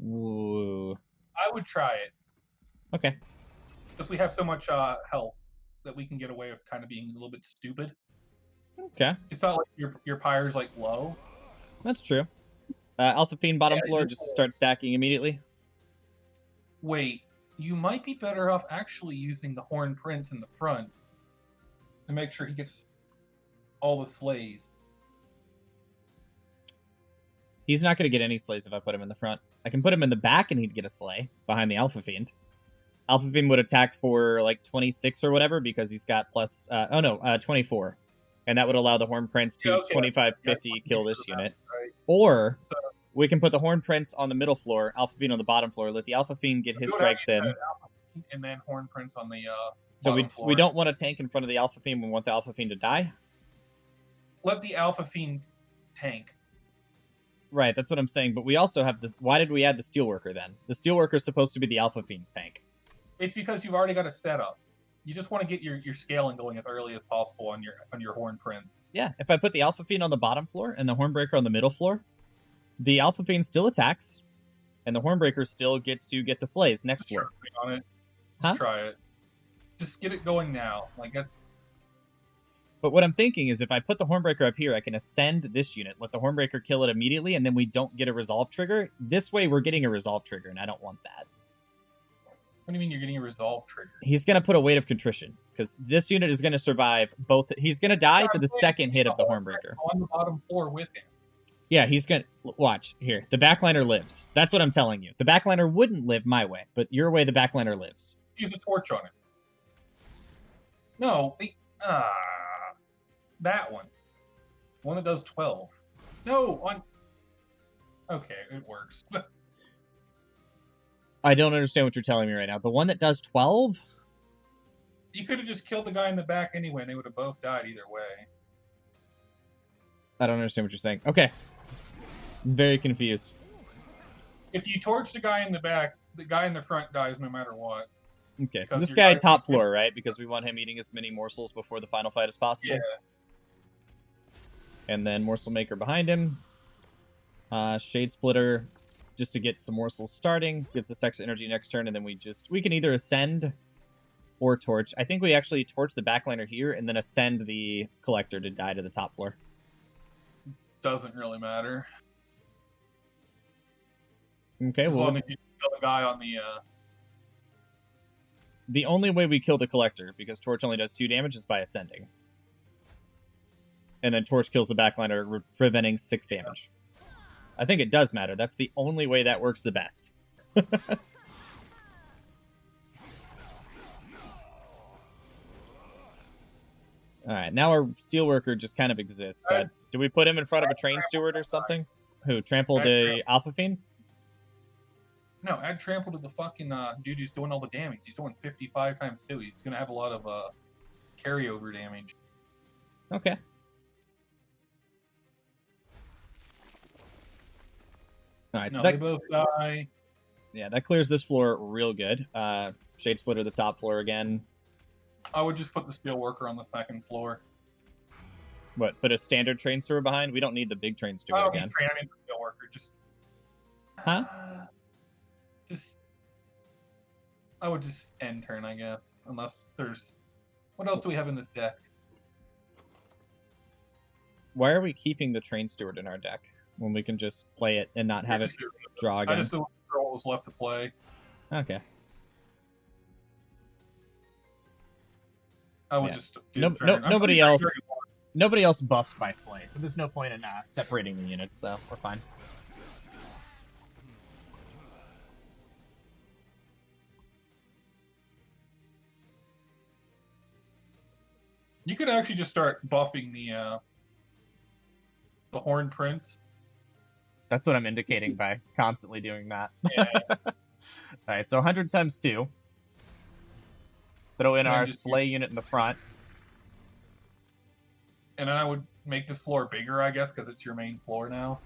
Ooh. I would try it. Okay. Because we have so much health that we can get away with kind of being a little bit stupid. Okay. It's not like your pyre's like low. That's true. Alpha Fiend bottom floor just to start stacking immediately. Wait, you might be better off actually using the Horn Prince in the front to make sure he gets all the slays. He's not going to get any slays if I put him in the front. I can put him in the back and he'd get a slay behind the Alpha Fiend. Alpha Fiend would attack for like 26 or whatever because he's got plus... 24. And that would allow the Horn Prince to 25-50 kill this unit. Right. Or we can put the Horn Prince on the middle floor, Alpha Fiend on the bottom floor, let the Alpha Fiend get his strikes in. And then Horn Prince on the so floor. We don't want a tank in front of the Alpha Fiend. We want the Alpha Fiend to die. Let the Alpha Fiend tank. Right, that's what I'm saying. But we also have this... Why did we add the Steelworker then? The Steelworker is supposed to be the Alpha Fiend's tank. It's because you've already got a setup. You just want to get your scaling going as early as possible on your Horn Prince. Yeah, if I put the Alpha Fiend on the bottom floor and the Hornbreaker on the middle floor, the Alpha Fiend still attacks, and the Hornbreaker still gets to get the slays next floor. On it. Just try it. Just get it going now. Like that's. But what I'm thinking is if I put the Hornbreaker up here, I can ascend this unit, let the Hornbreaker kill it immediately, and then we don't get a resolve trigger. This way we're getting a resolve trigger, and I don't want that. What do you mean you're getting a resolve trigger? He's going to put a Weight of Contrition, because this unit is going to survive both... He's going to die to the second hit of the Hornbreaker. On the bottom floor with him. Yeah, he's going to... Watch, here. The backliner lives. That's what I'm telling you. The backliner wouldn't live my way, but your way the backliner lives. Use a torch on it. No, that one. One that does 12. No, on... Okay, it works. I don't understand what you're telling me right now. The one that does 12? You could have just killed the guy in the back anyway, and they would have both died either way. I don't understand what you're saying. Okay. I'm very confused. If you torch the guy in the back, the guy in the front dies no matter what. Okay, so this guy top floor, right? Because we want him eating as many morsels before the final fight as possible. Yeah. And then Morsel Maker behind him. Shade Splitter, just to get some morsels starting. Gives us extra energy next turn, and then we can either ascend or torch. I think we actually torch the backliner here, and then ascend the collector to die to the top floor. Doesn't really matter. Okay, as long as you kill the guy on the... The only way we kill the collector, because torch only does 2 damage, is by ascending. And then torch kills the backliner, preventing 6 damage. I think it does matter. That's the only way that works the best. Alright, now our Steelworker just kind of exists. Do we put him in front of a Train Steward or something? Who, trampled the Alpha Fiend? No, add trample to the fucking dude who's doing all the damage. He's doing 55 times 2. He's going to have a lot of carryover damage. Okay. Alright, so they both die. Yeah, that clears this floor real good. Shade Splitter the top floor again. I would just put the Steelworker on the second floor. What, put a standard Train Steward behind? We don't need the big Train Steward again. I mean the Steelworker. Just... Huh? Just... I would just end turn, I guess. Unless there's... What else do we have in this deck? Why are we keeping the Train Steward in our deck when we can just play it and not have it draw again? I just don't know what was left to play. Okay. I would just do nobody else buffs by Slay, so there's no point in separating the units, so we're fine. You could actually just start buffing the Horned Prince. That's what I'm indicating by constantly doing that. Yeah. Alright, so 100 times 2. Throw in our Slay unit in the front. And then I would make this floor bigger, I guess, because it's your main floor now.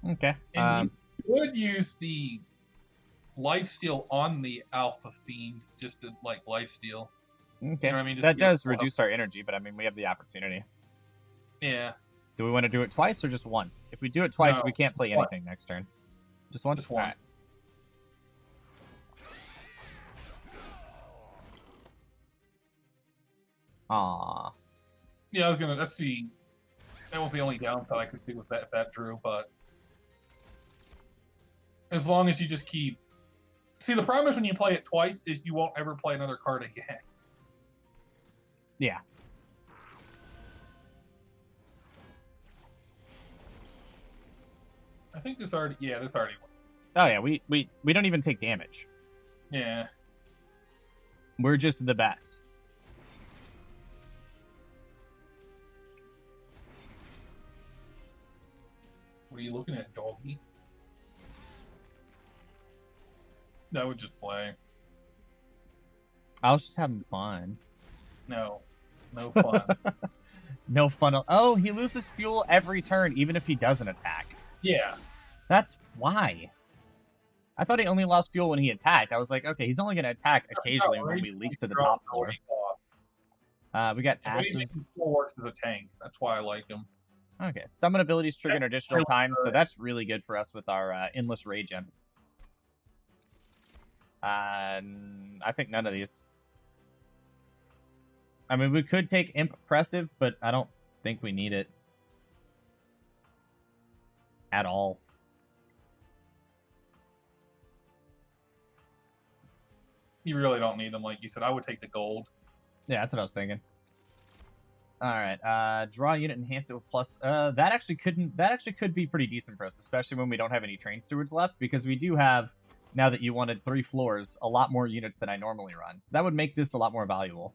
Okay. And you would use the lifesteal on the Alpha Fiend just to, like, lifesteal. Okay. You know what I mean? That does reduce our energy, but I mean, we have the opportunity. Yeah. Do we want to do it twice or just once? If we do it twice, we can't play anything next turn. Just once? Just once. Aww. Yeah, I was gonna. Let's see. That was the only downside I could see with that if that drew, but as long as you just keep. See, the problem is when you play it twice is you won't ever play another card again. Yeah. I think this already. Yeah, this already. Oh yeah, we don't even take damage. Yeah. We're just the best. What are you looking at, doggy? That would just play. I was just having fun. No. No fun. No fun. Oh, he loses fuel every turn, even if he doesn't attack. Yeah. That's why. I thought he only lost fuel when he attacked. I was like, okay, he's only going to attack occasionally when we leak to the top floor. We got Ashes. Works as a tank. That's why I like him. Okay, summon abilities trigger an additional time, so that's really good for us with our Endless Rage Imp. I think none of these. I mean, we could take Imp Oppressive, but I don't think we need it. At all. You really don't need them, like you said. I would take the gold. Yeah, that's what I was thinking. Alright, draw a unit, enhance it with plus. That actually could be pretty decent for us, especially when we don't have any Train Stewards left, because we do have, now that you wanted 3 floors, a lot more units than I normally run. So that would make this a lot more valuable.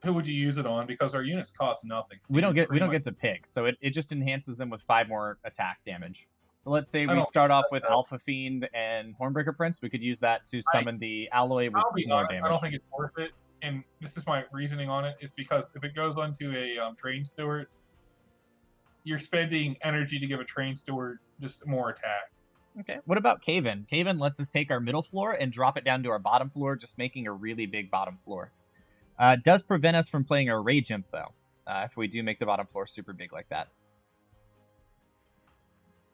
Who would you use it on? Because our units cost nothing. So we don't get to pick, so it just enhances them with 5 more attack damage. So let's say we start off with Alpha Fiend and Hornbreaker Prince. We could use that to summon the Alloy with more damage. I don't think it's worth it. And this is my reasoning on it, is because if it goes onto a Train Steward, you're spending energy to give a Train Steward just more attack. Okay, what about Cave-In? Cave-In lets us take our middle floor and drop it down to our bottom floor, just making a really big bottom floor. Does prevent us from playing our Rage Imp, though, if we do make the bottom floor super big like that.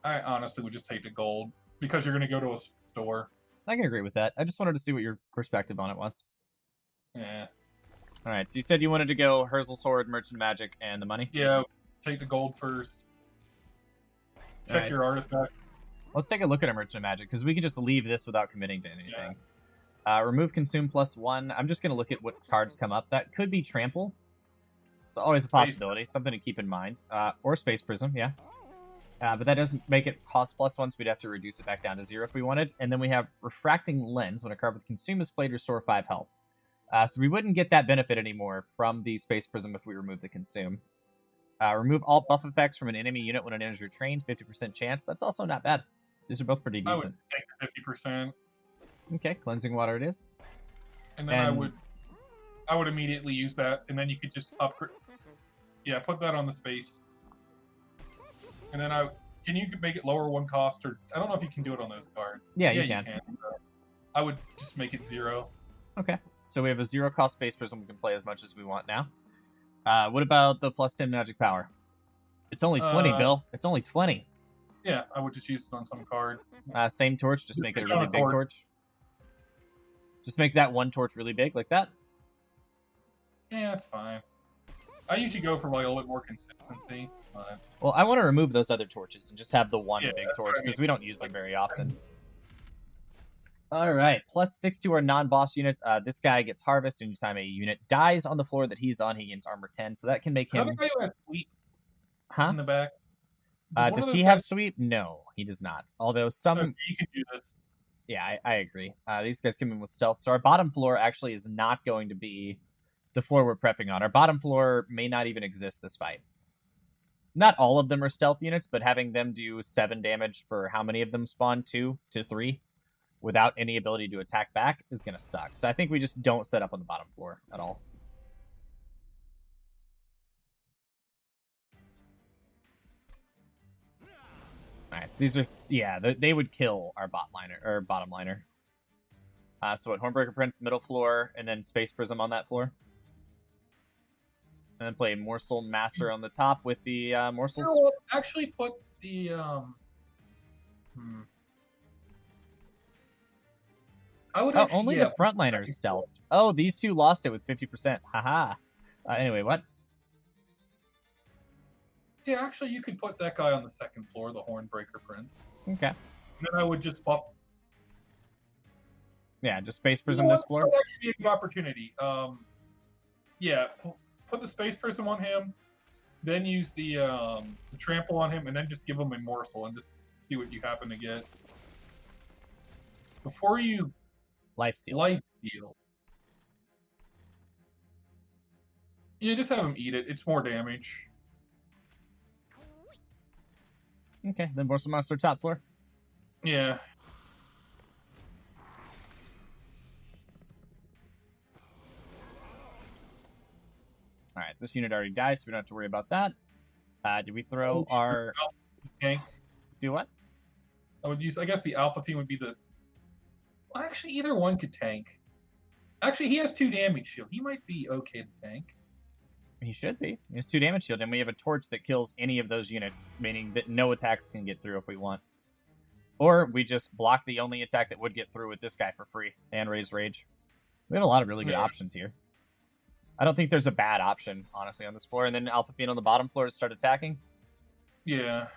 I honestly would just take the gold, because you're going to go to a store. I can agree with that. I just wanted to see what your perspective on it was. Yeah. Alright, so you said you wanted to go Herzl's Horde, Merchant Magic, and the money? Yeah, take the gold first. Check your artifact. Let's take a look at our Merchant Magic, because we can just leave this without committing to anything. Yeah. Remove Consume +1. I'm just going to look at what cards come up. That could be Trample. It's always a possibility, something to keep in mind. Or Space Prism, yeah. But that doesn't make it cost +1, so we'd have to reduce it back down to 0 if we wanted. And then we have Refracting Lens. When a card with Consume is played, restore 5 health. So we wouldn't get that benefit anymore from the Space Prism if we remove the Consume. Remove all buff effects from an enemy unit when it enters your train, 50% chance. That's also not bad. These are both pretty decent. I would take 50%. Okay, Cleansing Water it is. And then I would immediately use that, and then you could just upgrade. Yeah, put that on the space. And then can you make it lower 1 cost, or I don't know if you can do it on those cards. Yeah, you can. I would just make it 0. Okay. So we have a 0 cost Space Prism. We can play as much as we want now. What about the +10 magic power? It's only 20, Bill. It's only 20. Yeah, I would just use it on some card. Same torch, just make it a really big torch. Just make that one torch really big, like that. Yeah, that's fine. I usually go for like a little bit more consistency. But... Well, I want to remove those other torches and just have the one big torch, right. because we don't use them very often. All right, +6 to our non-boss units. This guy gets harvest anytime a unit dies on the floor that he's on. He gains armor 10, so that can make him... Is that the guy who has sweep in the back? Does he have sweep? No, he does not. Although some... Okay, you can do this. Yeah, I agree. These guys come in with stealth. So our bottom floor actually is not going to be the floor we're prepping on. Our bottom floor may not even exist this fight. Not all of them are stealth units, but having them do 7 damage for how many of them spawn? 2 to 3? Without any ability to attack back is going to suck. So I think we just don't set up on the bottom floor at all. Alright, so these are... Yeah, they would kill our bottom liner. So what, Hornbreaker Prince, middle floor, and then Space Prism on that floor. And then play Morsel Master on the top with the morsels. No, actually put the... I would only the frontliners stealthed. Oh, these two lost it with 50%. Haha. Anyway, what? Yeah, actually, you could put that guy on the second floor, the Hornbreaker Prince. Okay. And then I would just buff... Yeah, just Space Prism this floor. That would actually be a good opportunity. Yeah, put the Space Prism on him, then use the Trample on him, and then just give him a morsel and just see what you happen to get. Before you... Lifesteal. Lifesteal. Yeah, just have him eat it. It's more damage. Okay, then Morsel Monster top floor. Yeah. Alright, this unit already died, so we don't have to worry about that. Did we throw our... Tank. Do what? I would use... I guess the Alpha Fiend would be the... Well, actually, either one could tank. Actually, he has 2 damage shield. He might be okay to tank. He should be. He has 2 damage shield, and we have a torch that kills any of those units, meaning that no attacks can get through if we want. Or we just block the only attack that would get through with this guy for free, and raise rage. We have a lot of really good options here. I don't think there's a bad option, honestly, on this floor. And then Alpha Fiend on the bottom floor to start attacking. Yeah.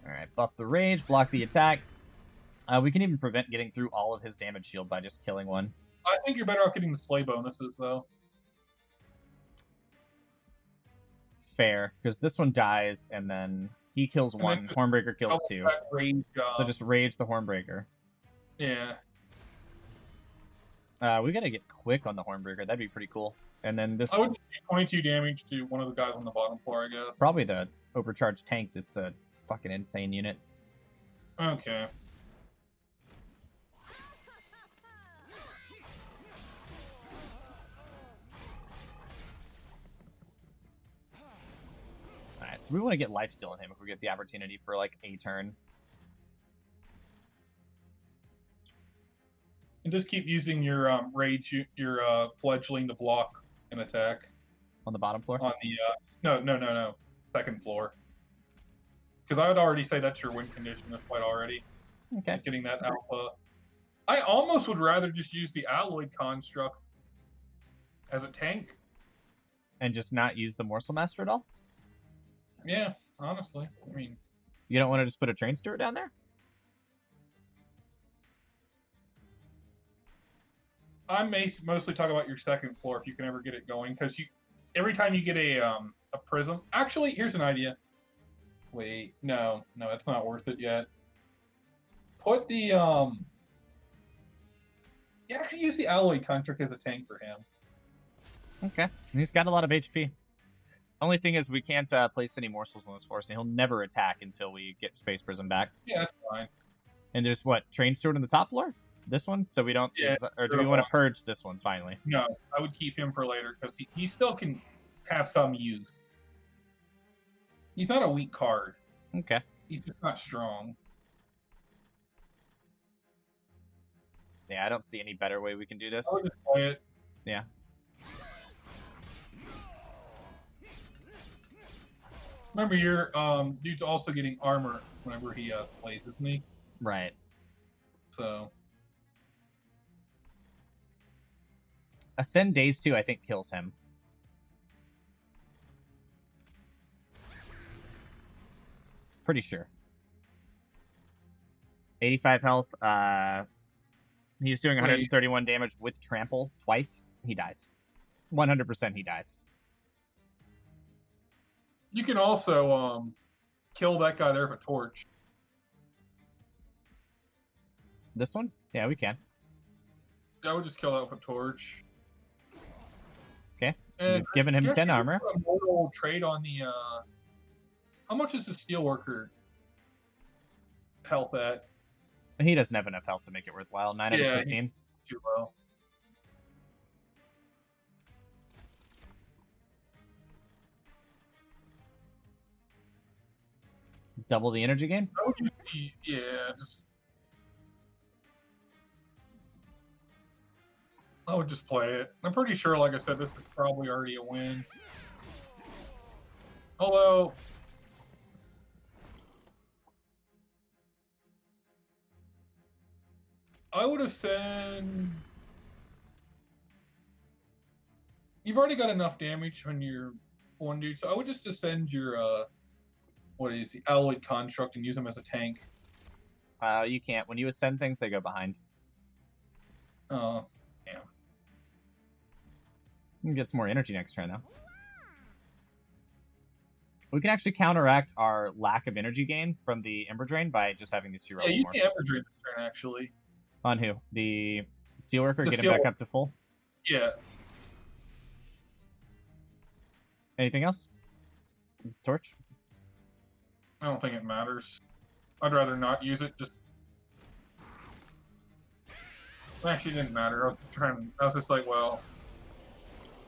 Alright, buff the rage, block the attack. We can even prevent getting through all of his damage shield by just killing one. I think you're better off getting the slay bonuses, though. Fair, because this one dies, and then he kills one, Hornbreaker kills 2. So just rage the Hornbreaker. Yeah. We gotta get quick on the Hornbreaker. That'd be pretty cool. And then this... I would do 22 damage to one of the guys on the bottom floor, I guess. Probably the overcharged tank that's a fucking insane unit. Okay. Alright, so we want to get lifesteal on him if we get the opportunity for, like, a turn. And just keep using your rage, your fledgling to block an attack. On the bottom floor? On the no. Second floor. Because I would already say that's your win condition this fight already. Okay. Just getting that alpha. I almost would rather just use the alloyed construct as a tank. And just not use the Morsel Master at all? Yeah, honestly. I mean, you don't want to just put a train steward down there? I'm mostly talking about your second floor if you can ever get it going, because every time you get a prism. Actually, here's an idea. Wait, no, it's not worth it yet. Put the you actually use the alloy construct as a tank for him. Okay, he's got a lot of HP. Only thing is we can't place any morsels on this floor, so he'll never attack until we get Space Prism back. Yeah, that's fine. And there's what, train steward on the top floor? This one? So we don't... Yeah, or do we want to purge this one, finally? No, I would keep him for later, because he still can have some use. He's not a weak card. Okay. He's just not strong. Yeah, I don't see any better way we can do this. I would just play it. Yeah. Remember, your dude's also getting armor whenever he plays, isn't he? Right. So... Ascend Days 2, I think, kills him. Pretty sure. 85 health. He's doing 131 damage with trample twice. He dies. 100% he dies. You can also kill that guy there with a torch. This one? Yeah, we can. I would just kill that with a torch. Okay. And we've given him 10 armor. A mortal trade on the. How much is the steelworker health at? He doesn't have enough health to make it worthwhile. 9 out of 15. Too low. Double the energy gain? Yeah, just. I would just play it. I'm pretty sure, like I said, this is probably already a win. Although, I would ascend. You've already got enough damage when you're one dude, so I would just ascend your what is the alloyed construct and use them as a tank. You can't. When you ascend things, they go behind. Oh, yeah. You can get some more energy next turn, though. We can actually counteract our lack of energy gain from the Ember Drain by just having these 2 rebel you can Ember Drain this turn, actually. On who? The Steelworker? Get him back up to full? Yeah. Anything else? Torch? I don't think it matters. I'd rather not use it. Just actually didn't matter. I was just like, well,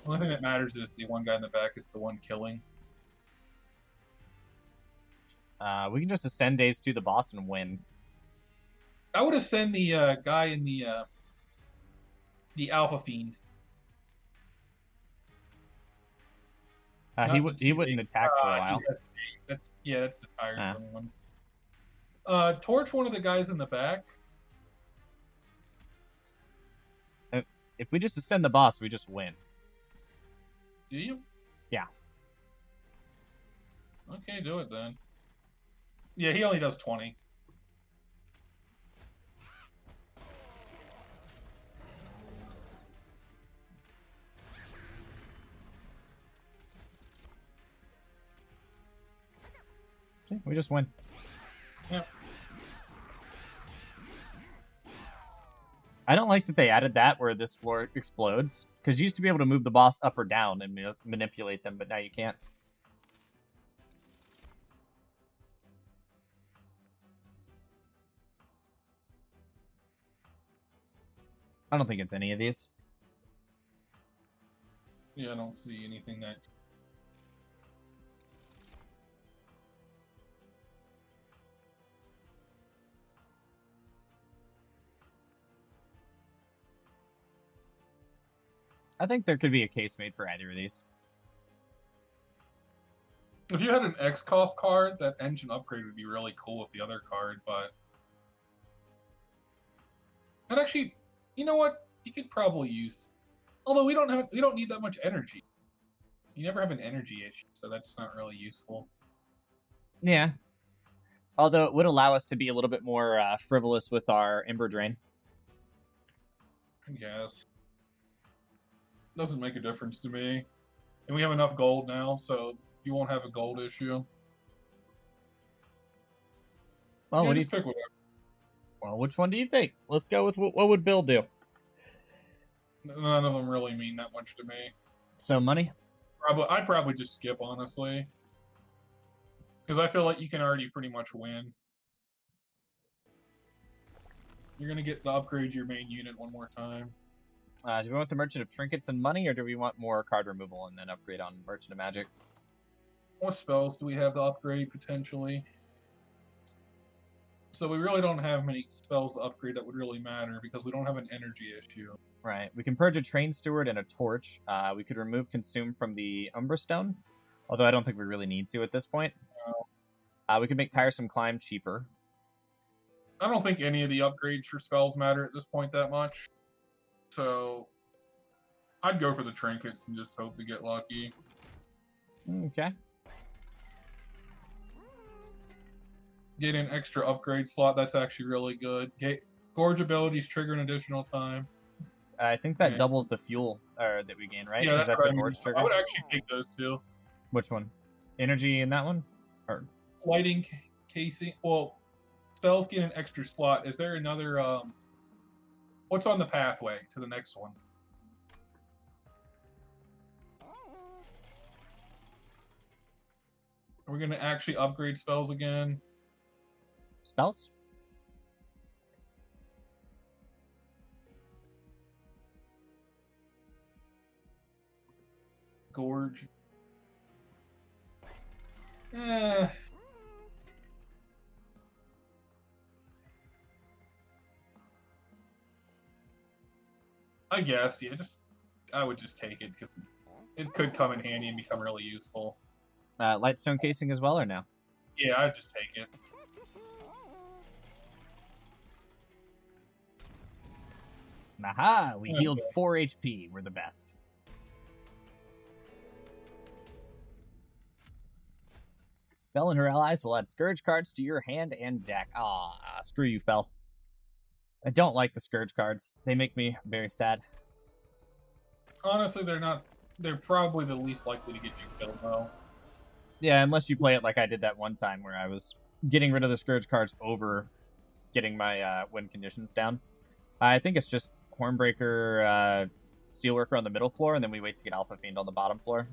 the only thing that matters is the one guy in the back is the one killing. We can just ascend Days to the boss and win. I would ascend the guy in the Alpha Fiend. He wouldn't attack for a while. That's the tiresome one. Torch one of the guys in the back. If we just ascend the boss, we just win. Do you? Yeah. Okay, do it then. Yeah, he only does 20. Okay, we just win. Yep. I don't like that they added that where this floor explodes, because you used to be able to move the boss up or down and manipulate them, but now you can't. I don't think it's any of these. Yeah, I don't see anything that... I think there could be a case made for either of these. If you had an X-Cost card, that engine upgrade would be really cool with the other card, but... And actually, you know what? You could probably use... Although we don't need that much energy. You never have an energy issue, so that's not really useful. Yeah. Although it would allow us to be a little bit more frivolous with our Ember Drain. I guess. Doesn't make a difference to me. And we have enough gold now, so you won't have a gold issue. Well, yeah, what do you pick whatever. Well, which one do you think? Let's go with what would Bill do? None of them really mean that much to me. So money? I'd probably just skip, honestly. Because I feel like you can already pretty much win. You're going to get to upgrade your main unit one more time. Do we want the Merchant of Trinkets and Money, or do we want more card removal and then upgrade on Merchant of Magic? What spells do we have to upgrade, potentially? So we really don't have many spells to upgrade that would really matter, because we don't have an energy issue. Right. We can purge a Train Steward and a Torch. We could remove Consume from the Umbra Stone, although I don't think we really need to at this point. No. We could make Tiresome Climb cheaper. I don't think any of the upgrades for spells matter at this point that much. So I'd go for the trinkets and just hope to get lucky. Okay. Get an extra upgrade slot. That's actually really good. Gorge abilities trigger an additional time. I think that doubles the fuel that we gain, right? Yeah, that's what a gorge trigger. I would actually take those two. Which one? Energy in that one? Or lighting casing? Well, spells get an extra slot. Is there another? What's on the pathway to the next one? Are we going to actually upgrade spells again? Spells? Gorge. I guess, yeah. I would just take it because it could come in handy and become really useful. Lightstone casing as well, or no? Yeah, I'd just take it. Aha! We healed 4 HP. We're the best. Fel and her allies will add Scourge cards to your hand and deck. Ah, screw you, Fel. I don't like the Scourge cards. They make me very sad. Honestly, they're probably the least likely to get you killed, though. Yeah, unless you play it like I did that one time where I was getting rid of the Scourge cards over getting my win conditions down. I think it's just Hornbreaker, Steelworker on the middle floor, and then we wait to get Alpha Fiend on the bottom floor.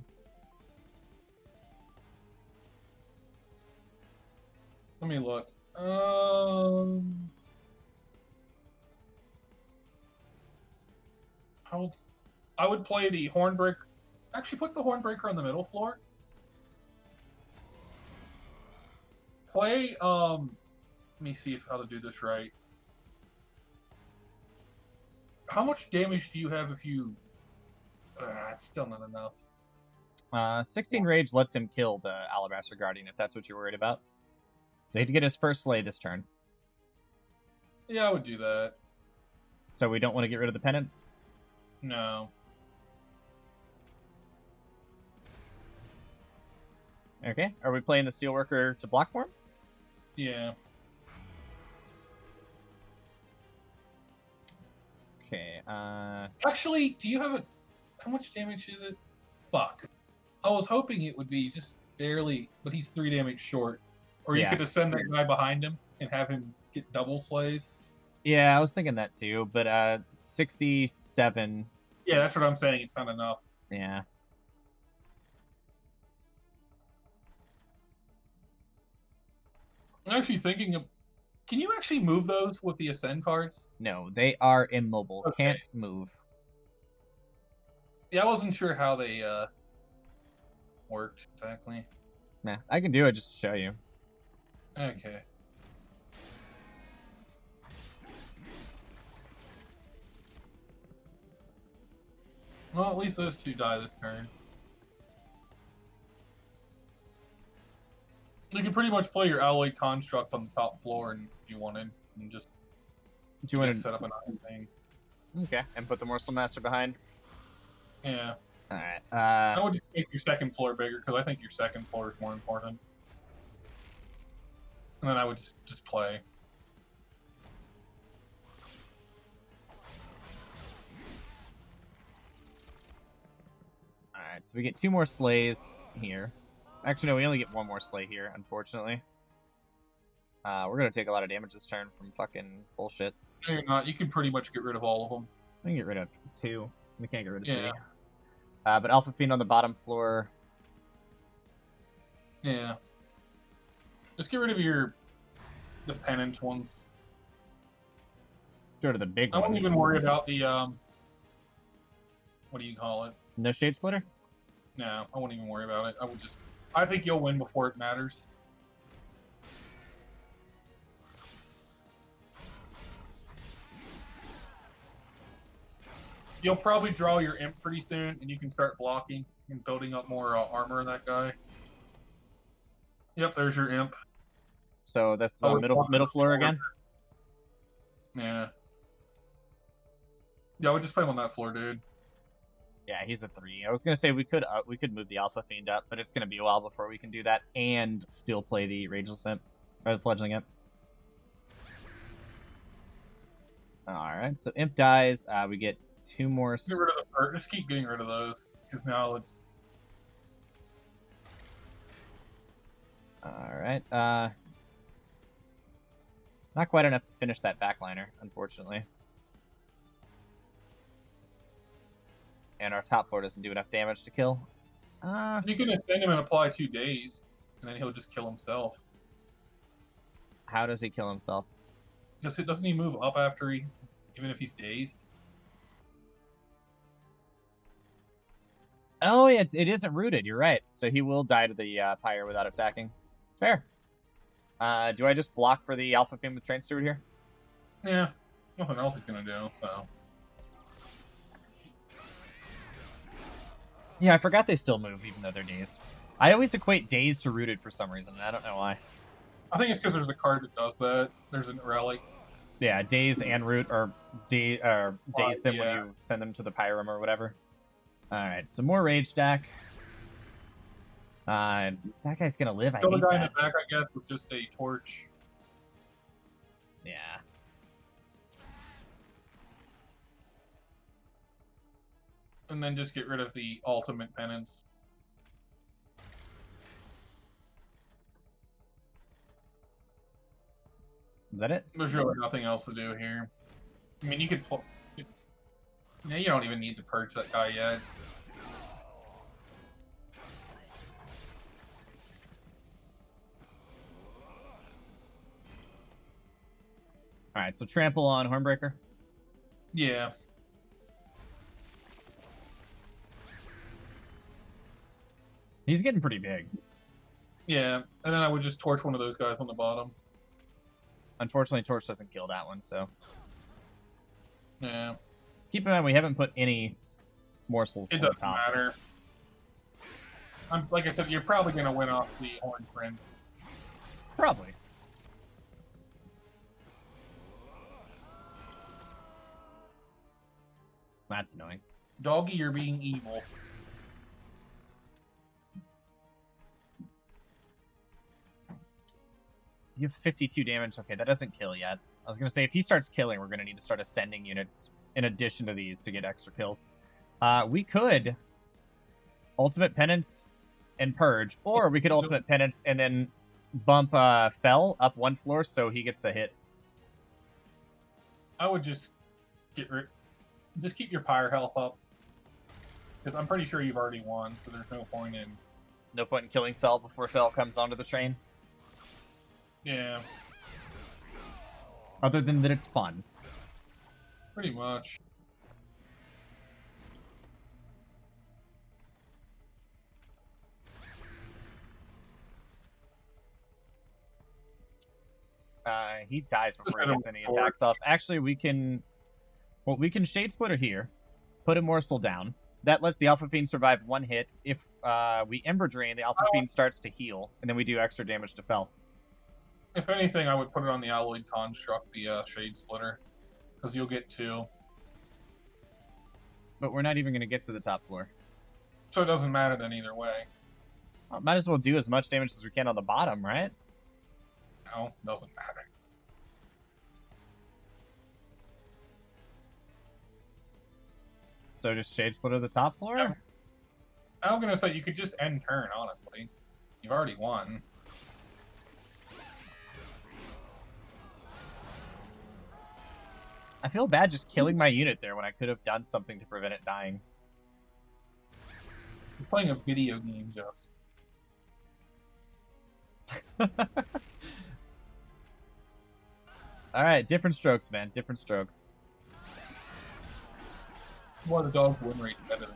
Let me look. I would play the Hornbreaker. Actually, put the Hornbreaker on the middle floor. Play, let me see how to do this right. How much damage do you have if you... it's still not enough. 16 Rage lets him kill the Alabaster Guardian, if that's what you're worried about. So he had to get his first Slay this turn. Yeah, I would do that. So we don't want to get rid of the penance? No. Okay, are we playing the Steelworker to block for him? Yeah. Okay, Actually, do you have a... How much damage is it? Fuck. I was hoping it would be just barely, but he's 3 damage short. Or you could ascend that guy behind him and have him get double slays. Yeah, I was thinking that too, but 67. Yeah, that's what I'm saying. It's not enough. Yeah. I'm actually thinking of... Can you actually move those with the Ascend cards? No, they are immobile. Okay. Can't move. Yeah, I wasn't sure how they worked exactly. Nah, I can do it just to show you. Okay. Well, at least those two die this turn. You can pretty much play your Alloy Construct on the top floor and if you wanted, and just Do you want to set up another thing. Okay, and put the Morsel Master behind? Yeah. Alright, I would just make your second floor bigger, because I think your second floor is more important. And then I would just play. Alright, so we get 2 more Slays here. Actually, no, we only get 1 more Slay here, unfortunately. We're gonna take a lot of damage this turn from fucking bullshit. No, you're not. You can pretty much get rid of all of them. We can get rid of 2. We can't get rid of 3. Yeah. But Alpha Fiend on the bottom floor. Yeah. Just get rid of the penance ones. Go to the big I one. wouldn't even worry about the what do you call it? No Shade Splitter? No, I wouldn't even worry about it. I think you'll win before it matters. You'll probably draw your imp pretty soon, and you can start blocking and building up more armor in that guy. Yep, there's your imp. So that's on middle floor again? Yeah. Yeah, I would just play him on that floor, dude. Yeah, he's a 3. I was gonna say we could move the Alpha Fiend up, but it's gonna be a while before we can do that and still play the Ragel Imp or the Fledgling Imp. All right, so Imp dies. We get 2 more. Get rid of the perk. Just keep getting rid of those because now it's. All right. Not quite enough to finish that backliner, unfortunately. And our top floor doesn't do enough damage to kill. You can extend him and apply 2 days, and then he'll just kill himself. How does he kill himself? Doesn't he move up after even if he's dazed? Oh, yeah, it isn't rooted. You're right. So he will die to the pyre without attacking. Fair. Do I just block for the Alpha Fiend with Train Steward here? Yeah, nothing else he's gonna do. So. Yeah, I forgot they still move even though they're dazed. I always equate dazed to rooted for some reason. I don't know why. I think it's because there's a card that does that. There's a relic. Yeah, daze and root or daze them when you send them to the pyre or whatever. All right, some more rage stack. That guy's gonna live. Kill the guy that. in the back, I guess, with just a torch. Yeah. And then just get rid of the ultimate penance. Is that it? There's really nothing else to do here. I mean, you could. Yeah, you don't even need to purge that guy yet. All right, so trample on Hornbreaker. Yeah. He's getting pretty big. Yeah, and then I would just torch one of those guys on the bottom. Unfortunately, Torch doesn't kill that one, so. Yeah. Keep in mind, we haven't put any morsels It on the doesn't top. matter. Like I said, you're probably going to win off the Horned Prince. Probably. That's annoying. Doggy, you're being evil. You have 52 damage. Okay, that doesn't kill yet. I was going to say, if he starts killing, we're going to need to start ascending units in addition to these to get extra kills. We could Ultimate Penance and Purge, or we could Ultimate Penance and then bump Fell up 1 floor so he gets a hit. I would just just keep your pyre health up. Because I'm pretty sure you've already won, so there's no point in... No point in killing Fell before Fell comes onto the train? Yeah. Other than that it's fun. Pretty much. He dies before he gets any attacks off. Actually, we can Shade Splitter here, put a morsel down. That lets the Alpha Fiend survive 1 hit. If we Ember Drain, the Alpha Fiend starts to heal, and then we do extra damage to Fell. If anything, I would put it on the Alloyed Construct, the Shade Splitter, because you'll get 2. But we're not even going to get to the top floor. So it doesn't matter then either way. Might as well do as much damage as we can on the bottom, right? No, doesn't matter. So just Shade Splitter the top floor? Yeah. I'm going to say you could just end turn, honestly. You've already won. I feel bad just killing my unit there when I could have done something to prevent it dying. You're playing a video game, just. Alright, different strokes, man. Different strokes. More the dog's win rate better than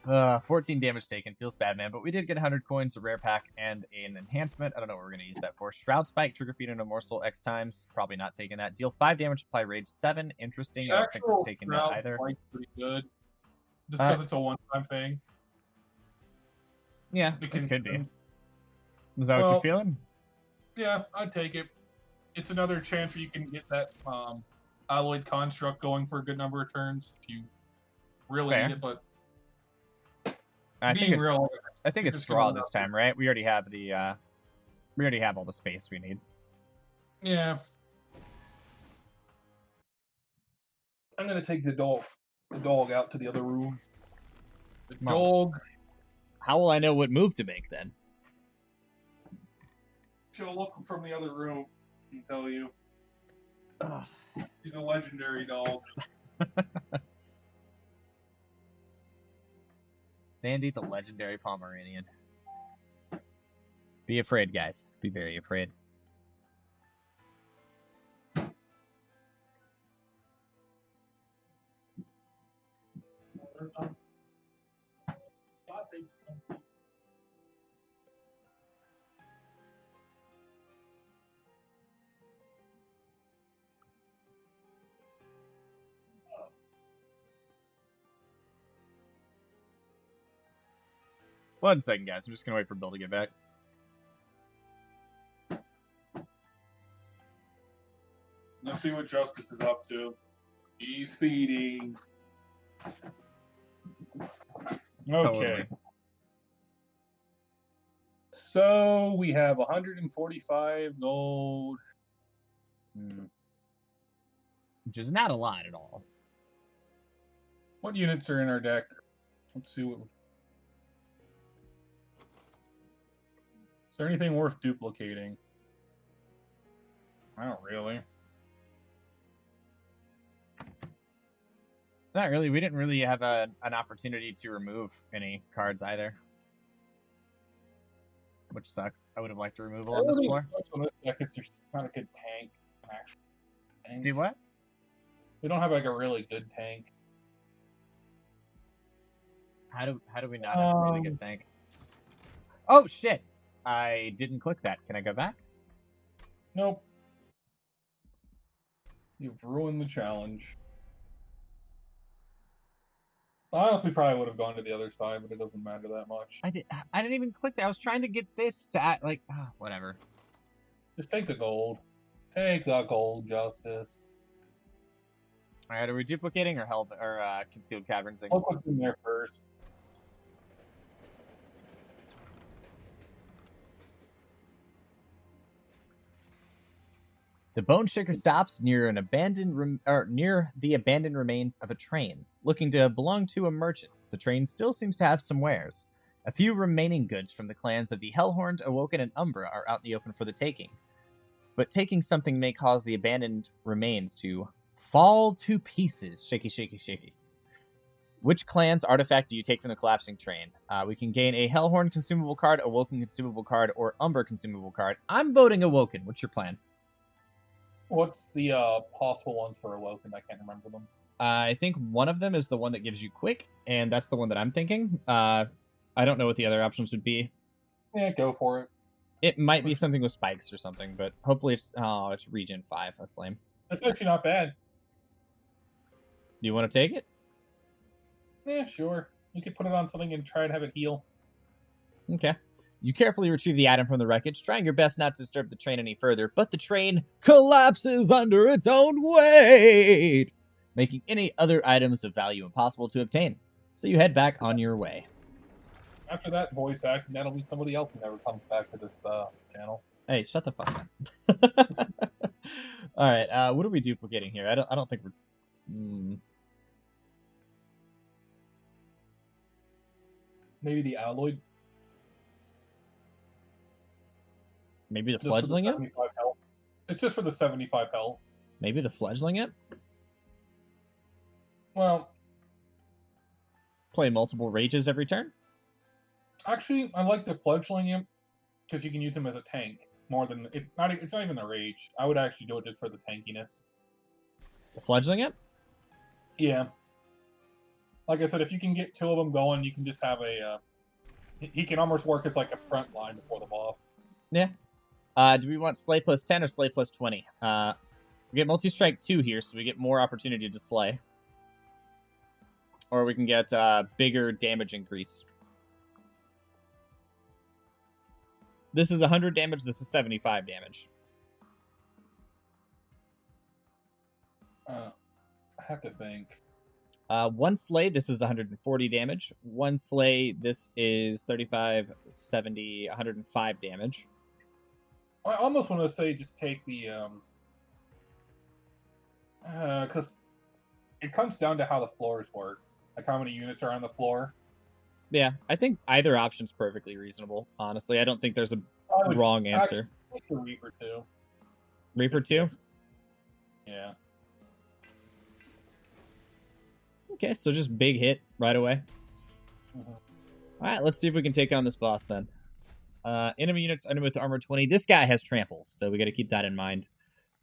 yours. 14 damage taken. Feels bad, man. But we did get 100 coins, a rare pack, and an enhancement. I don't know what we're going to use that for. Shroud Spike, trigger feed into a morsel X times. Probably not taking that. Deal 5 damage, apply rage 7. Interesting. I don't think we're taking that either. Pretty good. Just because it's a one-time thing. Yeah, it could be. Is that what you're feeling? Yeah, I'd take it. It's another chance where you can get that alloyed construct going for a good number of turns if you really Fair. need it, but I think being it's real, it's draw this time, right? We already have all the space we need. yeah. I'm gonna take the dog out to the other room. The dog. How will I know what move to make then? She'll look from the other room and tell you. Ugh. He's a legendary dog. Sandy, the legendary Pomeranian. Be afraid, guys. Be very afraid. One second, guys. I'm just gonna wait for Bill to get back. Let's see what Justice is up to. He's feeding. Okay. Totally. So we have 145 gold. Which is not a lot at all. What units are in our deck? Let's see what. Is there anything worth duplicating? Not really. Not really. We didn't really have an opportunity to remove any cards either. Which sucks. I would have liked to remove on this floor. On this deck is there's not a good tank. Do what? We don't have like a really good tank. How do we not have a really good tank? Oh shit! I didn't click that. Can I go back? Nope. You've ruined the challenge. I honestly probably would have gone to the other side, but it doesn't matter that much. I didn't even click that. I was trying to get this to act like whatever. Just take the gold. Take the gold, Justice. All right, are we duplicating or concealed caverns? I'll put in there first. The Bone Shaker stops near an near the abandoned remains of a train, looking to belong to a merchant. The train still seems to have some wares. A few remaining goods from the clans of the Hellhorned, Awoken, and Umbra are out in the open for the taking. But taking something may cause the abandoned remains to fall to pieces. Shaky, shaky, shaky. Which clan's artifact do you take from the collapsing train? We can gain a Hellhorned consumable card, Awoken consumable card, or Umbra consumable card. I'm voting Awoken. What's your plan? What's the possible ones for Awoken? I can't remember them. I think one of them is the one that gives you quick, and that's the one that I'm thinking. I don't know what the other options would be. Yeah, go for it. It might be something with spikes or something, but hopefully it's regen 5. That's lame. That's actually not bad. Do you want to take it? Yeah, sure. You could put it on something and try and have it heal. Okay. You carefully retrieve the item from the wreckage, trying your best not to disturb the train any further, but the train collapses under its own weight, making any other items of value impossible to obtain. So you head back on your way. After that voice act, that'll be somebody else who never comes back to this channel. Hey, shut the fuck up. All right, what are we duplicating here? I don't think we're... Maybe the alloyed. Maybe the fledgling it? It's just for the 75 health. Maybe the fledgling it? Well, play multiple rages every turn? Actually, I like the fledgling imp because you can use him as a tank more than it's not even a rage. I would actually do it just for the tankiness. The fledgling imp? Yeah. Like I said, if you can get 2 of them going, you can just have a. He can almost work as like a front line before the boss. Yeah. Do we want Slay plus 10 or Slay plus 20? We get Multi-Strike 2 here, so we get more opportunity to slay. Or we can get bigger damage increase. This is 100 damage, this is 75 damage. I have to think. One slay, this is 140 damage. One slay, this is 35, 70, 105 damage. I almost want to say just take the because it comes down to how the floors work, like how many units are on the floor. Yeah, I think either option's perfectly reasonable. Honestly, I don't think there's a wrong answer. Take the Reaper 2. Reaper 2? Yeah. Okay, so just big hit right away. Mm-hmm. Alright, let's see if we can take on this boss then. Enemy units, enemy with armor 20. This guy has trample, so we got to keep that in mind.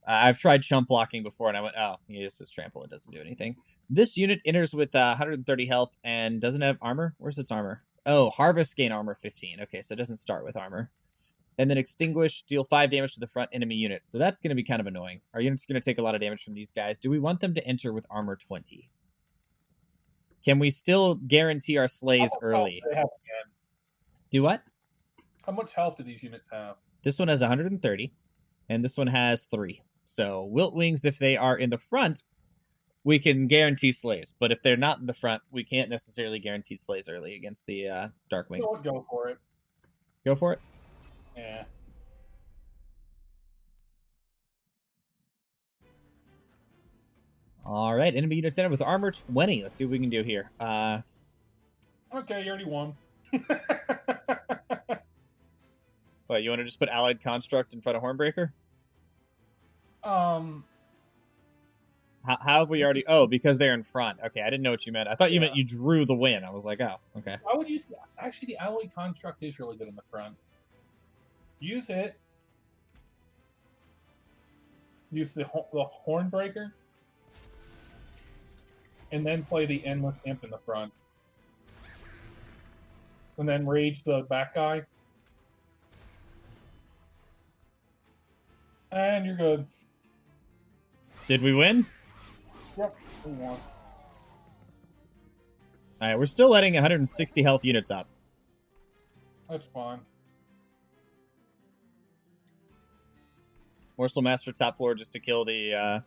I've tried chump blocking before, and I went, oh, he just has trample. It doesn't do anything. This unit enters with 130 health and doesn't have armor. Where's its armor? Oh, harvest gain armor 15. Okay, so it doesn't start with armor. And then extinguish, deal 5 damage to the front enemy unit. So that's going to be kind of annoying. Our unit's going to take a lot of damage from these guys. Do we want them to enter with armor 20? Can we still guarantee our slays early? Do what? How much health do these units have? This one has 130, and this one has 3. So Wilt Wings, if they are in the front, we can guarantee slays. But if they're not in the front, we can't necessarily guarantee slays early against the Dark Wings. Go for it. Go for it? Yeah. All right, enemy units entered with armor 20. Let's see what we can do here. Okay, you already won. What, you want to just put Allied Construct in front of Hornbreaker? How have we already... Oh, because they're in front. Okay, I didn't know what you meant. I thought you meant you drew the win. I was like, oh, okay. I would use... Actually, the Alloy Construct is really good in the front. Use it. Use the Hornbreaker. And then play the Endless Imp in the front. And then rage the back guy. And you're good. Did we win? Yep, we won. Alright, we're still letting 160 health units up. That's fine. Morsel Master top floor just to kill the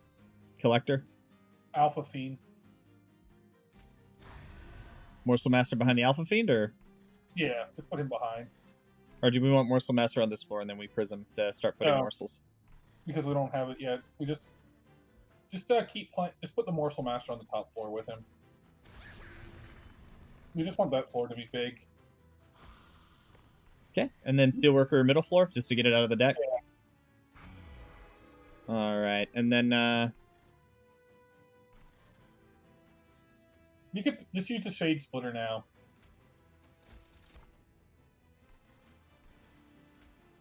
Collector. Alpha Fiend. Morsel Master behind the Alpha Fiend, or? Yeah, just put him behind. Or do we want Morsel Master on this floor and then we Prism to start putting morsels? Because we don't have it yet. We just keep playing. Just put the Morsel Master on the top floor with him. We just want that floor to be big. Okay, and then Steelworker middle floor just to get it out of the deck. Yeah. All right, and then you could just use the Shade Splitter now.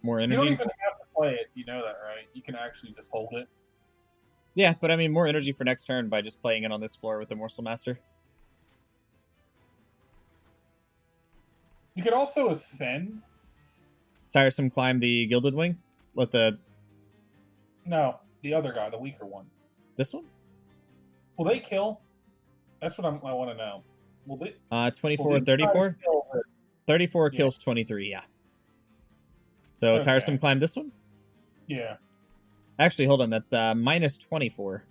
More energy. You don't even have to play it. You know that, right? You can actually just hold it. Yeah, but I mean, more energy for next turn by just playing it on this floor with the Morsel Master. You could also ascend. Tiresome climb the Gilded Wing? Let the... No, the other guy, the weaker one. This one? Will they kill? That's what I want to know. Will they... 24, 34? 34 kills 23, yeah. So okay. Tiresome climb this one? Yeah. Actually, hold on. That's minus 24.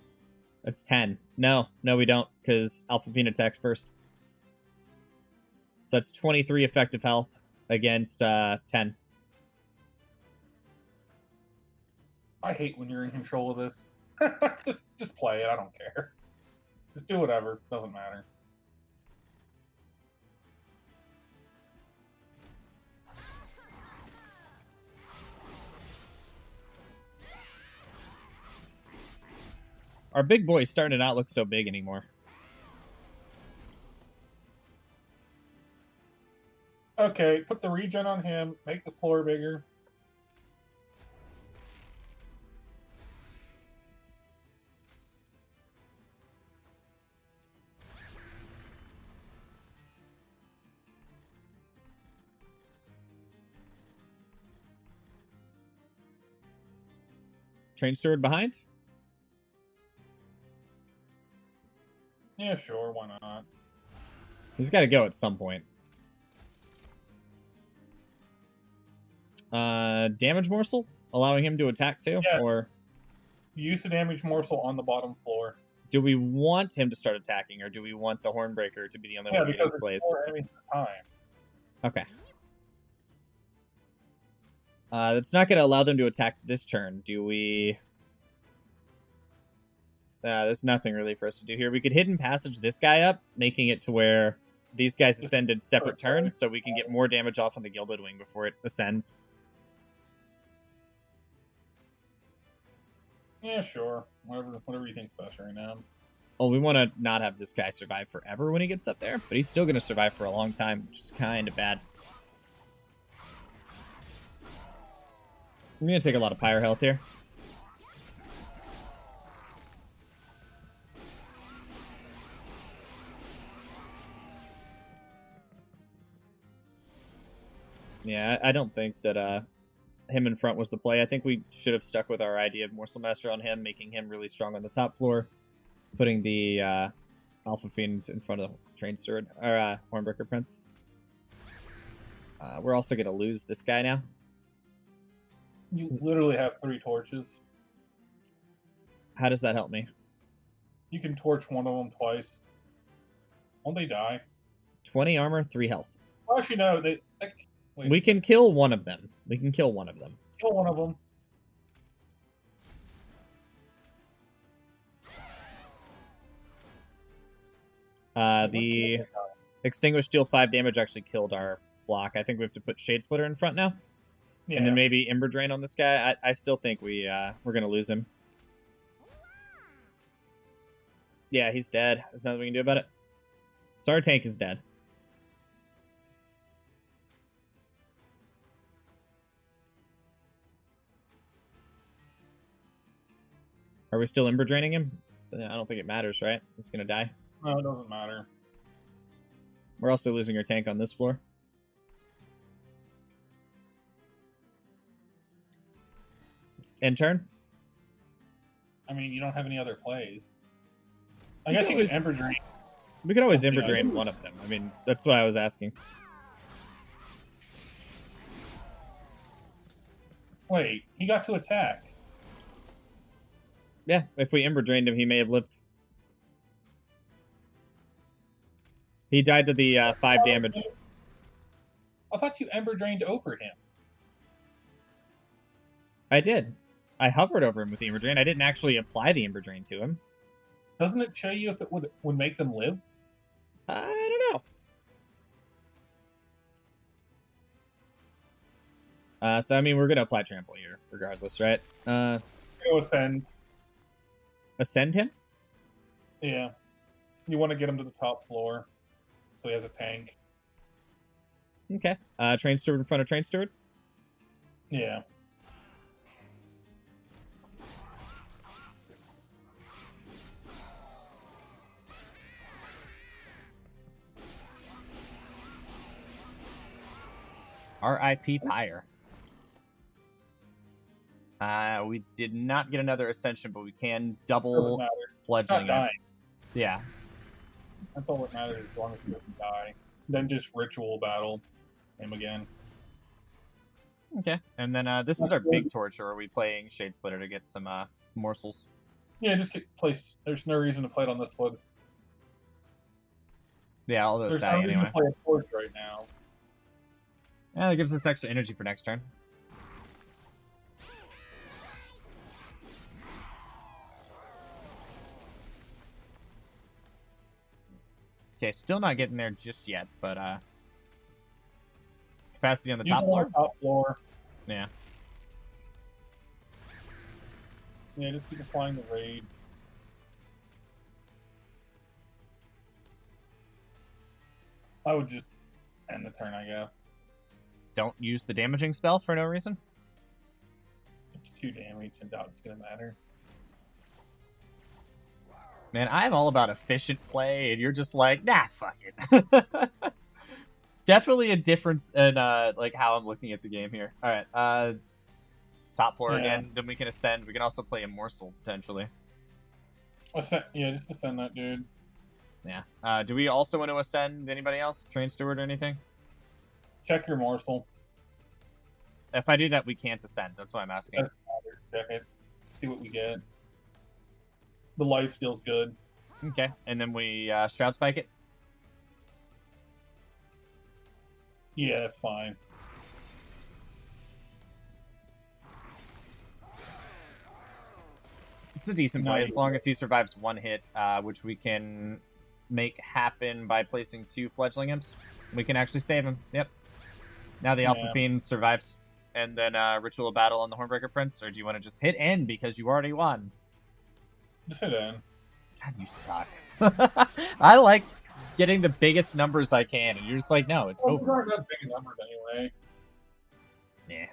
That's 10. No, we don't, because Alpha Fiend attacks first. So that's 23 effective health against 10. I hate when you're in control of this. just play it. I don't care. Just do whatever. Doesn't matter. Our big boy's starting to not look so big anymore. Okay, put the regen on him. Make the floor bigger. Train Steward behind? Yeah, sure, why not? He's got to go at some point. Damage Morsel? Allowing him to attack too? Yeah. Or Use the damage morsel on the bottom floor. Do we want him to start attacking, or do we want the Hornbreaker to be the only one getting because slays? it's 4 enemies at a time. Okay. That's not going to allow them to attack this turn. Do we... there's nothing really for us to do here. We could hidden passage this guy up, making it to where these guys ascend in separate turns, so we can get more damage off on the Gilded Wing before it ascends. Yeah, sure. Whatever you think's best right now. Well, we want to not have this guy survive forever when he gets up there, but he's still going to survive for a long time, which is kind of bad. I'm going to take a lot of Pyre health here. Yeah, I don't think that him in front was the play. I think we should have stuck with our idea of Morsel Master on him, making him really strong on the top floor, putting the Alpha Fiend in front of the Train Steward, or Hornbreaker Prince. We're also going to lose this guy now. You literally have 3 torches. How does that help me? You can torch one of them twice. Won't they die? 20 armor, 3 health. Well, actually, no. Wait, we can kill one of them. We can kill one of them. Kill one of them. The Extinguished deal 5 damage actually killed our block. I think we have to put Shade Splitter in front now. Yeah. And then maybe Ember Drain on this guy. I still think we're going to lose him. Yeah, he's dead. There's nothing we can do about it. So our tank is dead. Are we still Ember Draining him? I don't think it matters, right? He's going to die. No, it doesn't matter. We're also losing our tank on this floor. End turn? I mean, you don't have any other plays. I guess you could Ember Drain. We could always Ember Drain one of them. I mean, that's what I was asking. Wait, he got to attack. Yeah, if we Ember Drained him, he may have lived. He died to the 5 damage. I thought you Ember Drained over him. I did. I hovered over him with the Ember Drain. I didn't actually apply the Ember Drain to him. Doesn't it show you if it would make them live? I don't know. So, I mean, we're going to apply Trample here, regardless, right? Go Ascend. Ascend him? Yeah. You want to get him to the top floor, so he has a tank. Okay. Train Steward in front of Train Steward? Yeah. R.I.P. Pyre. We did not get another Ascension, but we can double Fledgling it. Yeah. That's all that matters as long as he doesn't die. Then just Ritual Battle him again. Okay. And then this is our big torch, or are we playing Shade Splitter to get some morsels? Yeah, just get placed. There's no reason to play it on this flood. Yeah, all those There's die no reason anyway. to play a torch right now. Yeah, that gives us extra energy for next turn. Okay, still not getting there just yet, but capacity on the top floor? Top floor. Yeah. Yeah, just keep applying the raid. I would just end the turn, I guess. Don't use the damaging spell for no reason? It's 2 damage, and doubt it's going to matter. Man, I'm all about efficient play, and you're just like, nah, fuck it. Definitely a difference in like how I'm looking at the game here. All right, top floor again. Then we can ascend. We can also play a morsel potentially. Yeah, just ascend that dude. Yeah. Do we also want to ascend anybody else? Train Steward or anything? Check your morsel. If I do that, we can't ascend. That's why I'm asking. Check it. See what we get. The life steal's good. Okay, and then we Shroud Spike it. Yeah, that's fine. It's a decent play as long as he survives one hit, which we can make happen by placing 2 fledgling imps. We can actually save him. Yep. Now the Alpha Fiend survives, and then Ritual of Battle on the Hornbreaker Prince, or do you want to just hit end because you already won? Just hit end. God, you suck. I like getting the biggest numbers I can, and you're just like, no, it's over. Aren't that big numbers anyway. Yeah.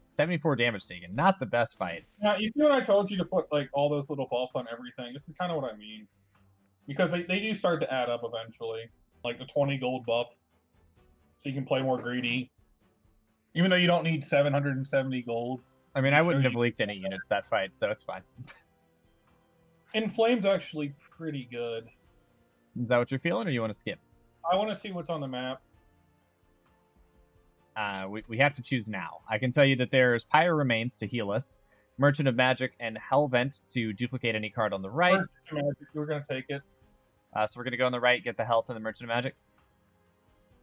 74 damage taken. Not the best fight. Yeah, you see when I told you to put like all those little buffs on everything? This is kind of what I mean. Because they do start to add up eventually. Like the 20 gold buffs. So you can play more greedy. Even though you don't need 770 gold. I mean, I wouldn't have leaked any units that fight, so it's fine. Inflame's actually pretty good. Is that what you're feeling, or you want to skip? I want to see what's on the map. We have to choose now. I can tell you that there's Pyre Remains to heal us, Merchant of Magic, and Hellvent to duplicate any card on the right. Merchant of Magic, we're going to take it. So we're going to go on the right, get the health and the Merchant of Magic?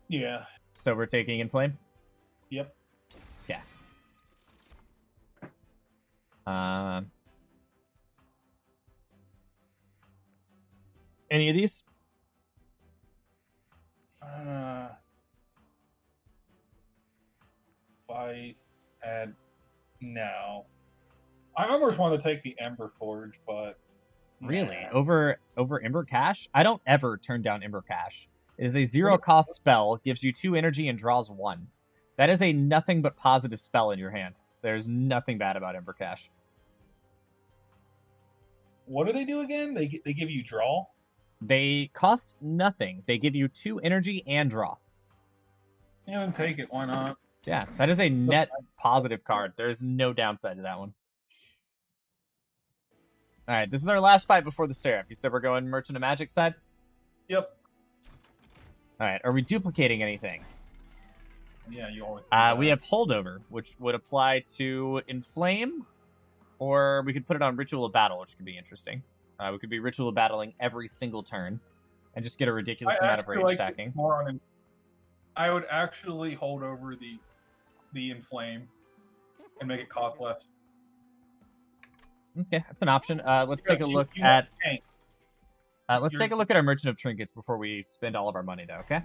Yeah. So we're taking Inflame? Yep. Yeah. Any of these? Vice and now. I almost want to take the Ember Forge, but really over Ember Cache? I don't ever turn down Ember Cache. It is a 0-cost spell, gives you 2 energy and draws 1. That is a nothing but positive spell in your hand. There's nothing bad about Ember Cache. What do they do again? They give you draw? They cost nothing. They give you 2 energy and draw. Yeah, then take it. Why not? Yeah, that is a net positive card. There's no downside to that one. All right, this is our last fight before the Seraph. You said we're going Merchant of Magic side? Yep. All right, are we duplicating anything? Yeah, you always. We have Holdover, which would apply to Inflame, or we could put it on Ritual of Battle, which could be interesting. We could be Ritual of Battling every single turn and just get a ridiculous amount of rage stacking. I would actually hold over the Inflame and make it cost less. Okay, that's an option. Let's take a look at take a look at our Merchant of Trinkets before we spend all of our money, though. Okay.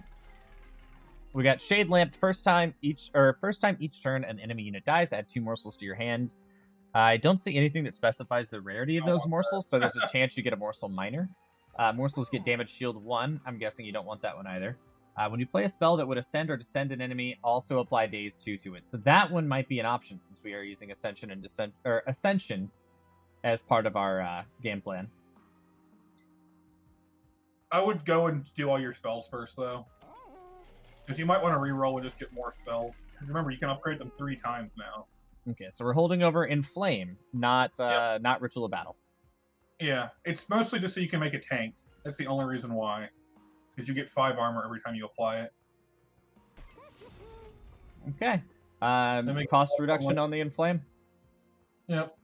We got Shade Lamp. First time each turn an enemy unit dies, add 2 morsels to your hand. I don't see anything that specifies the rarity of those morsels, so there's a chance you get a morsel minor. Morsels get damage shield 1. I'm guessing you don't want that one either. When you play a spell that would ascend or descend an enemy, also apply daze 2 to it. So that one might be an option since we are using Ascension and Ascension as part of our game plan. I would go and do all your spells first, though. Because you might want to reroll and just get more spells. Remember, you can upgrade them 3 times now. Okay, so we're holding over Inflame, not Ritual of Battle. Yeah, it's mostly just so you can make a tank. That's the only reason why. Because you get 5 armor every time you apply it. Okay. Cost reduction on the Inflame? Yep.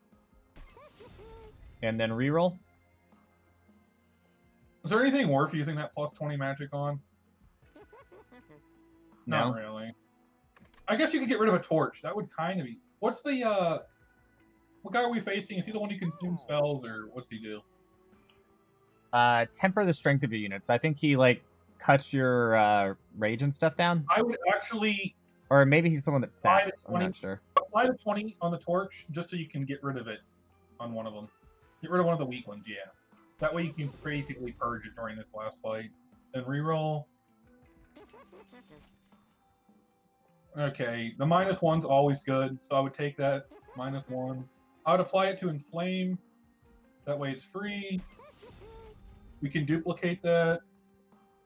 And then reroll? Is there anything worth using that plus 20 magic on? No. Not really. I guess you could get rid of a torch. That would kind of be... What's the, what guy are we facing? Is he the one who consumes spells, or what's he do? Temper the strength of your units. I think he, cuts your rage and stuff down. I would actually... Or maybe he's the one that saps. I'm not sure. Apply the 20 on the torch, just so you can get rid of it on one of them. Get rid of one of the weak ones, yeah. That way you can basically purge it during this last fight. Then reroll. Okay, the -1's always good, so I would take that -1. I would apply it to Inflame. That way it's free. We can duplicate that.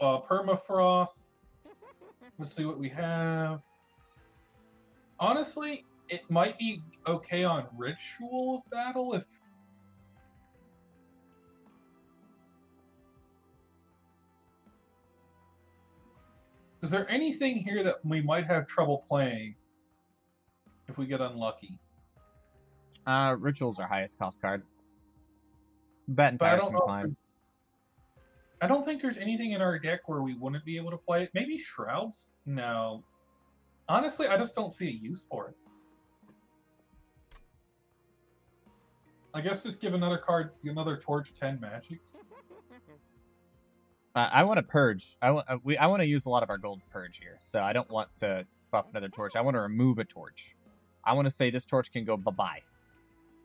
Permafrost. Let's see what we have. Honestly, it might be okay on Ritual of Battle if... Is there anything here that we might have trouble playing if we get unlucky? Ritual's our highest cost card. That and But Tiresome Climb. I don't think there's anything in our deck where we wouldn't be able to play it. Maybe Shrouds? No. Honestly, I just don't see a use for it. I guess just give another card, another Torch 10 Magic. I want to purge. I want to use a lot of our gold to purge here, so I don't want to buff another torch. I want to remove a torch. I want to say this torch can go bye-bye.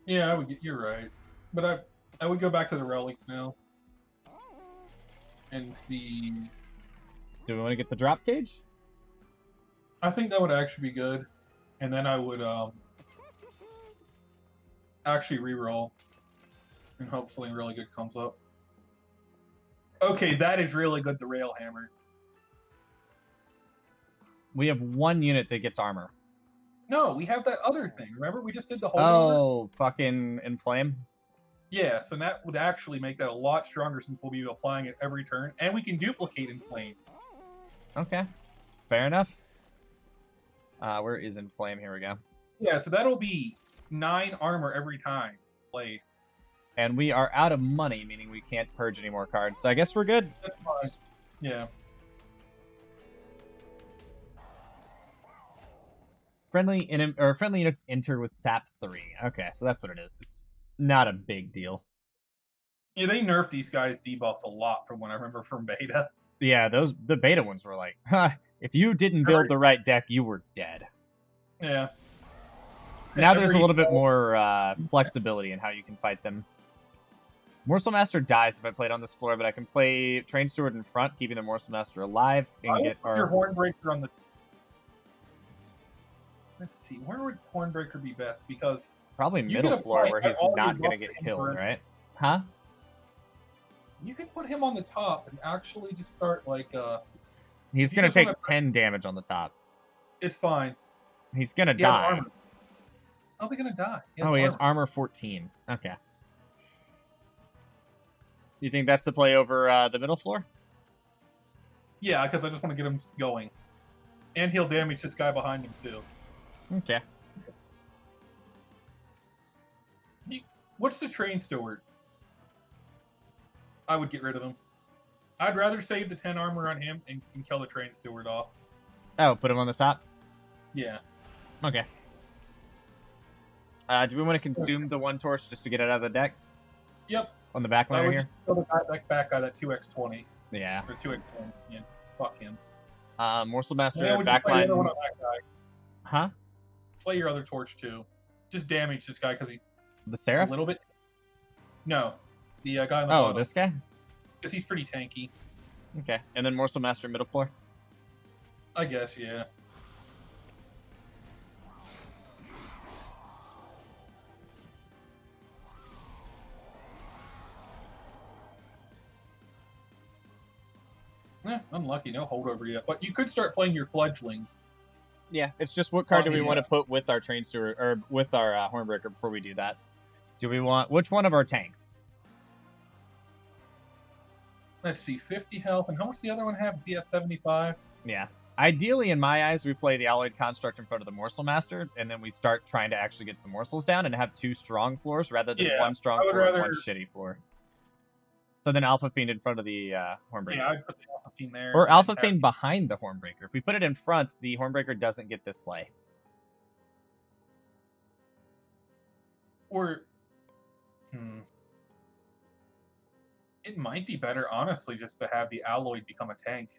Yeah, you're right. But I would go back to the relics now. And see... Do we want to get the drop cage? I think that would actually be good. And then I would actually reroll. And hope something really good comes up. Okay, that is really good, the Rail Hammer. We have one unit that gets armor. No, we have that other thing. Remember, we just did the whole. Oh, fucking Inflame? Yeah, so that would actually make that a lot stronger since we'll be applying it every turn. And we can duplicate Inflame. Okay, fair enough. Where is Inflame? Here we go. Yeah, so that'll be 9 armor every time played. And we are out of money, meaning we can't purge any more cards. So I guess we're good. That's fine. Yeah. Friendly units enter with SAP 3. Okay, so that's what it is. It's not a big deal. Yeah, they nerfed these guys' debuffs a lot from what I remember from beta. Yeah, the beta ones were like, huh, if you didn't build the right deck, you were dead. Yeah. Now there's a little bit more flexibility in how you can fight them. Morsel Master dies if I play it on this floor, but I can play Train Steward in front, keeping the Morsel Master alive, and get our... your Hornbreaker on the... Let's see, where would Hornbreaker be best? Because... Probably middle floor, where he's not going to get killed, right? Huh? You can put him on the top and actually just start, like, He's going to take 10 damage on the top. It's fine. He's going to die. How's he going to die? He has armor 14. Okay. You think that's the play over the middle floor? Yeah, because I just want to get him going. And he'll damage this guy behind him, too. Okay. What's the Train Steward? I would get rid of him. I'd rather save the 10 armor on him and kill the Train Steward off. Oh, put him on the top? Yeah. Okay. Do we want to consume the one torch just to get it out of the deck? Yep. On the back line here? Kill the back guy, that 2x20. Yeah. Or 2x20. Yeah. Fuck him. Morsel Master, back line. Huh? Play your other torch, too. Just damage this guy because he's... The Seraph? A little bit. No. The guy on the bottom. This guy? Because he's pretty tanky. Okay. And then Morsel Master middle floor? I guess, yeah. Unlucky. No holdover yet. But you could start playing your fledglings. Yeah, it's just what card do we want to put with our Train Steward, or with our Hornbreaker before we do that? Do we want... Which one of our tanks? Let's see, 50 health. And how much the other one have? Does he have 75? Yeah. Ideally, in my eyes, we play the Alloyed Construct in front of the Morsel Master, and then we start trying to actually get some morsels down and have 2 strong floors rather than one strong floor and one shitty floor. So then Alpha Fiend in front of the Hornbreaker. Yeah, I'd put the Alpha Fiend there. Or Alpha Fiend behind the Hornbreaker. If we put it in front, the Hornbreaker doesn't get this slay. Or... It might be better, honestly, just to have the Alloyed become a tank.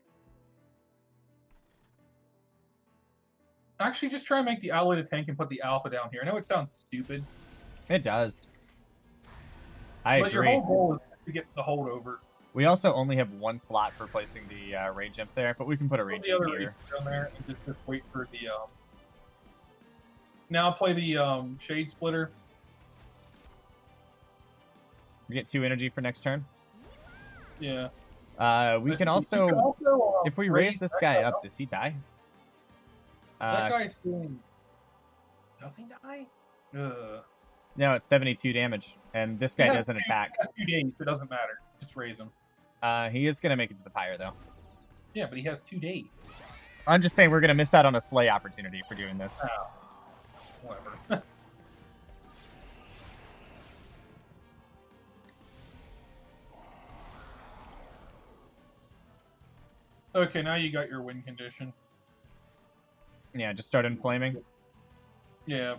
Actually, just try and make the Alloyed a tank and put the Alpha down here. I know it sounds stupid. It does. I agree. But your whole goal is to get the holdover. We also only have 1 slot for placing the Rage Imp there, but we can put a Rage Imp here. Down there and just wait for the... Now play the Shade Splitter. We get 2 energy for next turn. Yeah. We can also if we raise this guy up, does he die? That guy's doing... Does he die? No, it's 72 damage, and this guy doesn't attack. He has 2 days, it doesn't matter. Just raise him. He is going to make it to the pyre, though. Yeah, but he has 2 days. I'm just saying we're going to miss out on a slay opportunity for doing this. Oh. Whatever. Okay, now you got your win condition. Yeah, just start inflaming. Yeah.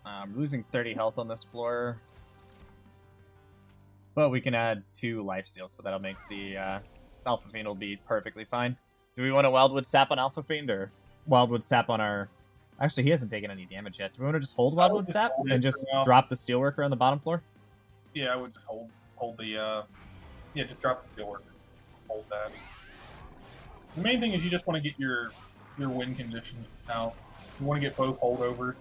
I'm losing 30 health on this floor. But we can add 2 lifesteal, so that'll make the Alpha Fiend will be perfectly fine. Do we want a Wildwood Sap on Alpha Fiend, or Wildwood Sap on our... Actually, he hasn't taken any damage yet. Do we want to just hold Wildwood Sap and just drop the Steelworker on the bottom floor? Yeah, I would just hold the... Yeah, just drop the Steelworker. Hold that. The main thing is you just want to get your win condition out. You want to get both holdovers.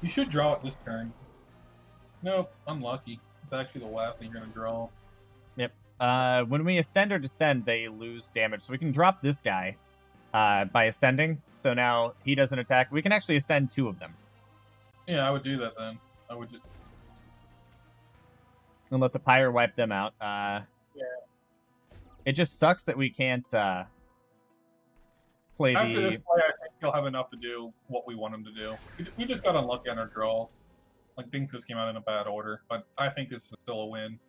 You should draw it this turn. Nope, unlucky. It's actually the last thing you're going to draw. Yep. When we ascend or descend, they lose damage. So we can drop this guy by ascending. So now he doesn't attack. We can actually ascend 2 of them. Yeah, I would do that then. I would just... And let the Pyre wipe them out. Yeah. It just sucks that we can't play After this play, I think he'll have enough to do what we want him to do. We just got unlucky on our draws. Like, things just came out in a bad order. But I think this is still a win.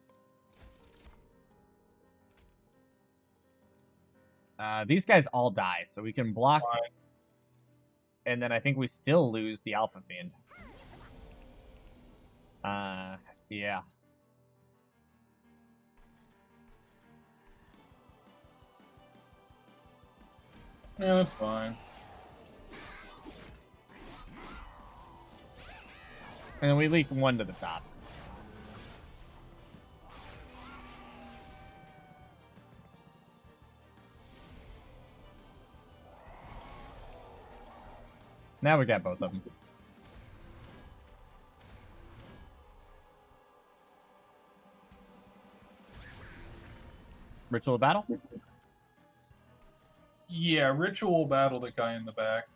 These guys all die, so we can block. Fine. And then I think we still lose the Alpha Fiend. Yeah. Yeah, that's fine. And then we leak 1 to the top. Now we got both of them. Ritual Battle? Yeah, Ritual Battle the guy in the back.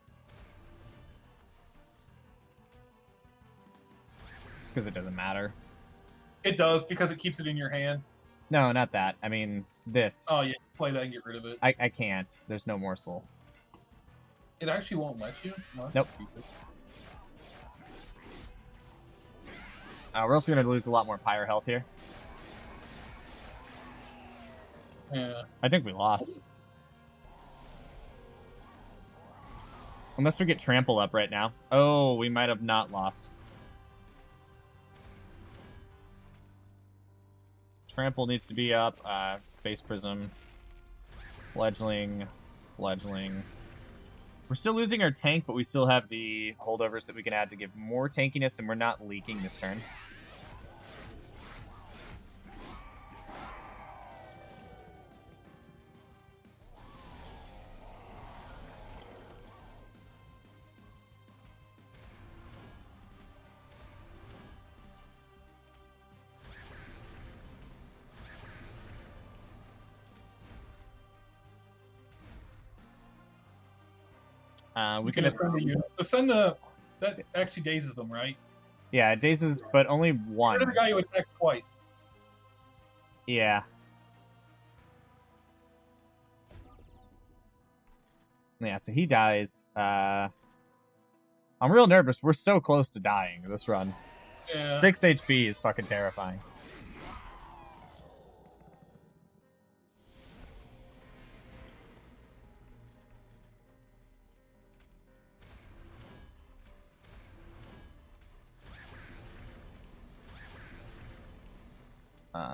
Just because it doesn't matter. It does, because it keeps it in your hand. No, not that. I mean, this. Oh, yeah, play that and get rid of it. I can't. There's no morsel. It actually won't let you? No, nope. We're also going to lose a lot more Pyre health here. Yeah. I think we lost. Unless we get Trample up right now. Oh, we might have not lost. Trample needs to be up. Space Prism. Fledgling. Fledgling. We're still losing our tank, but we still have the holdovers that we can add to give more tankiness, and we're not leaking this turn. We can ascend the... That actually dazes them, right? Yeah, it dazes, but only 1. You're the guy who attacked twice. Yeah. Yeah, so he dies. I'm real nervous. We're so close to dying this run. Yeah. 6 HP is fucking terrifying.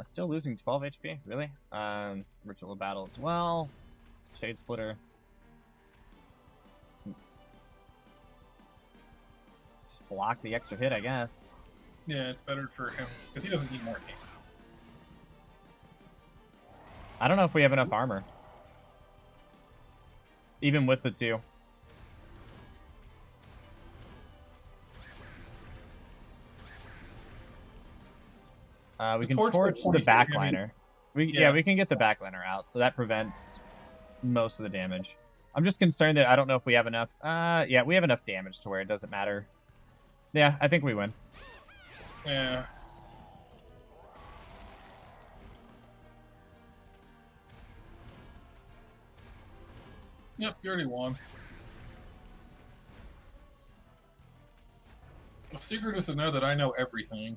Still losing 12 HP? Really? Ritual Battle as well. Shade Splitter. Just block the extra hit, I guess. Yeah, it's better for him, because he doesn't need more damage. I don't know if we have enough armor. Even with the 2. We can torch the backliner. Yeah, we can get the backliner out, so that prevents most of the damage. I'm just concerned that I don't know if we have enough. Yeah, we have enough damage to where it doesn't matter. Yeah, I think we win. Yeah. Yep, you already won. The secret is to know that I know everything.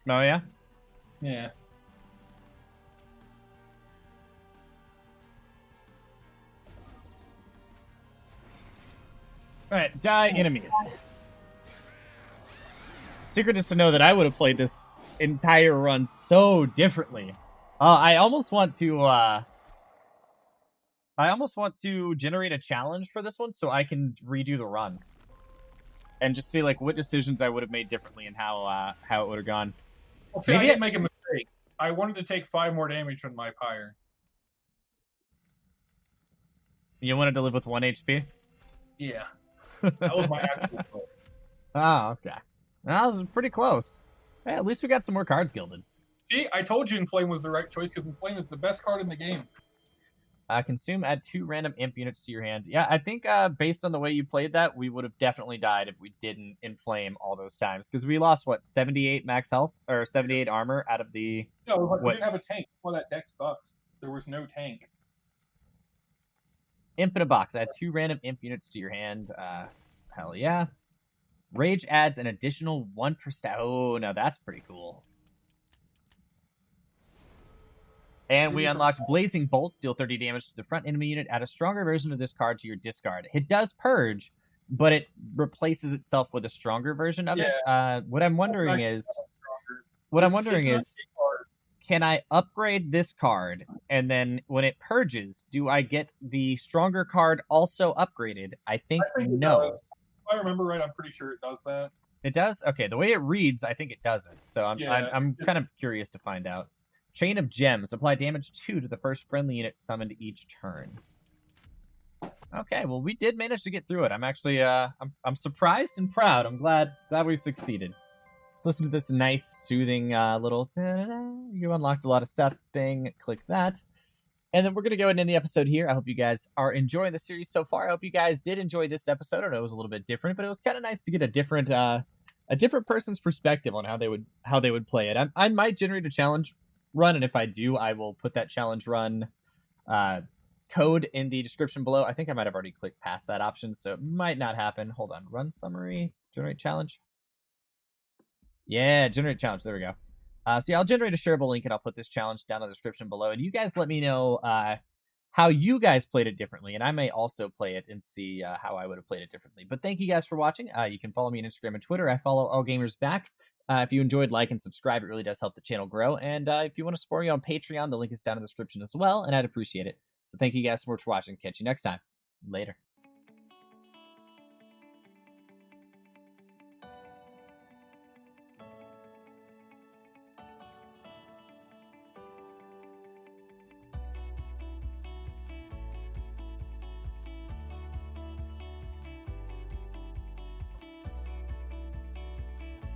Oh, yeah? Yeah. Alright, die enemies. Secret is to know that I would have played this entire run so differently. I almost want to generate a challenge for this one so I can redo the run. And just see like what decisions I would have made differently and how it would have gone. Well, see, I did make a mistake. I wanted to take 5 more damage from my pyre. You wanted to live with 1 HP? Yeah. That was my actual goal. Oh, okay. That was pretty close. Hey, at least we got some more cards gilded. See, I told you Inflame was the right choice because Inflame is the best card in the game. Consume, add 2 random imp units to your hand. Yeah, I think based on the way you played that, we would have definitely died if we didn't inflame all those times. Because we lost, what, 78 max health? Or 78 armor out of the... No, we didn't have a tank. Well, that deck sucks. There was no tank. Imp in a box. Add 2 random imp units to your hand. Hell yeah. Rage adds an additional 1%. Oh, no, that's pretty cool. And we unlocked Blazing Bolt. Deal 30 damage to the front enemy unit. Add a stronger version of this card to your discard. It does purge, but it replaces itself with a stronger version of it. What I'm wondering is... can I upgrade this card, and then when it purges, do I get the stronger card also upgraded? I think no. If I remember right, I'm pretty sure it does that. It does? Okay, the way it reads, I think it doesn't. So I'm kind of curious to find out. Chain of Gems. Apply damage 2 to the first friendly unit summoned each turn. Okay, well, we did manage to get through it. I'm actually, I'm surprised and proud. I'm glad we succeeded. Let's listen to this nice, soothing little you unlocked a lot of stuff thing. Click that. And then we're going to go ahead and end the episode here. I hope you guys are enjoying the series so far. I hope you guys did enjoy this episode. I know it was a little bit different, but it was kind of nice to get a different person's perspective on how they would play it. I might generate a challenge run, and if I do, I will put that challenge run code in the description below. I think I might have already clicked past that option, so it might not happen. Hold on. Run summary. Generate challenge. Yeah, generate challenge. There we go. So yeah, I'll generate a shareable link, and I'll put this challenge down in the description below. And you guys let me know how you guys played it differently, and I may also play it and see how I would have played it differently. But thank you guys for watching. You can follow me on Instagram and Twitter. I follow All Gamers Back. If you enjoyed, like and subscribe. It really does help the channel grow. And if you want to support me on Patreon, the link is down in the description as well, and I'd appreciate it. So thank you guys so much for watching. Catch you next time. Later.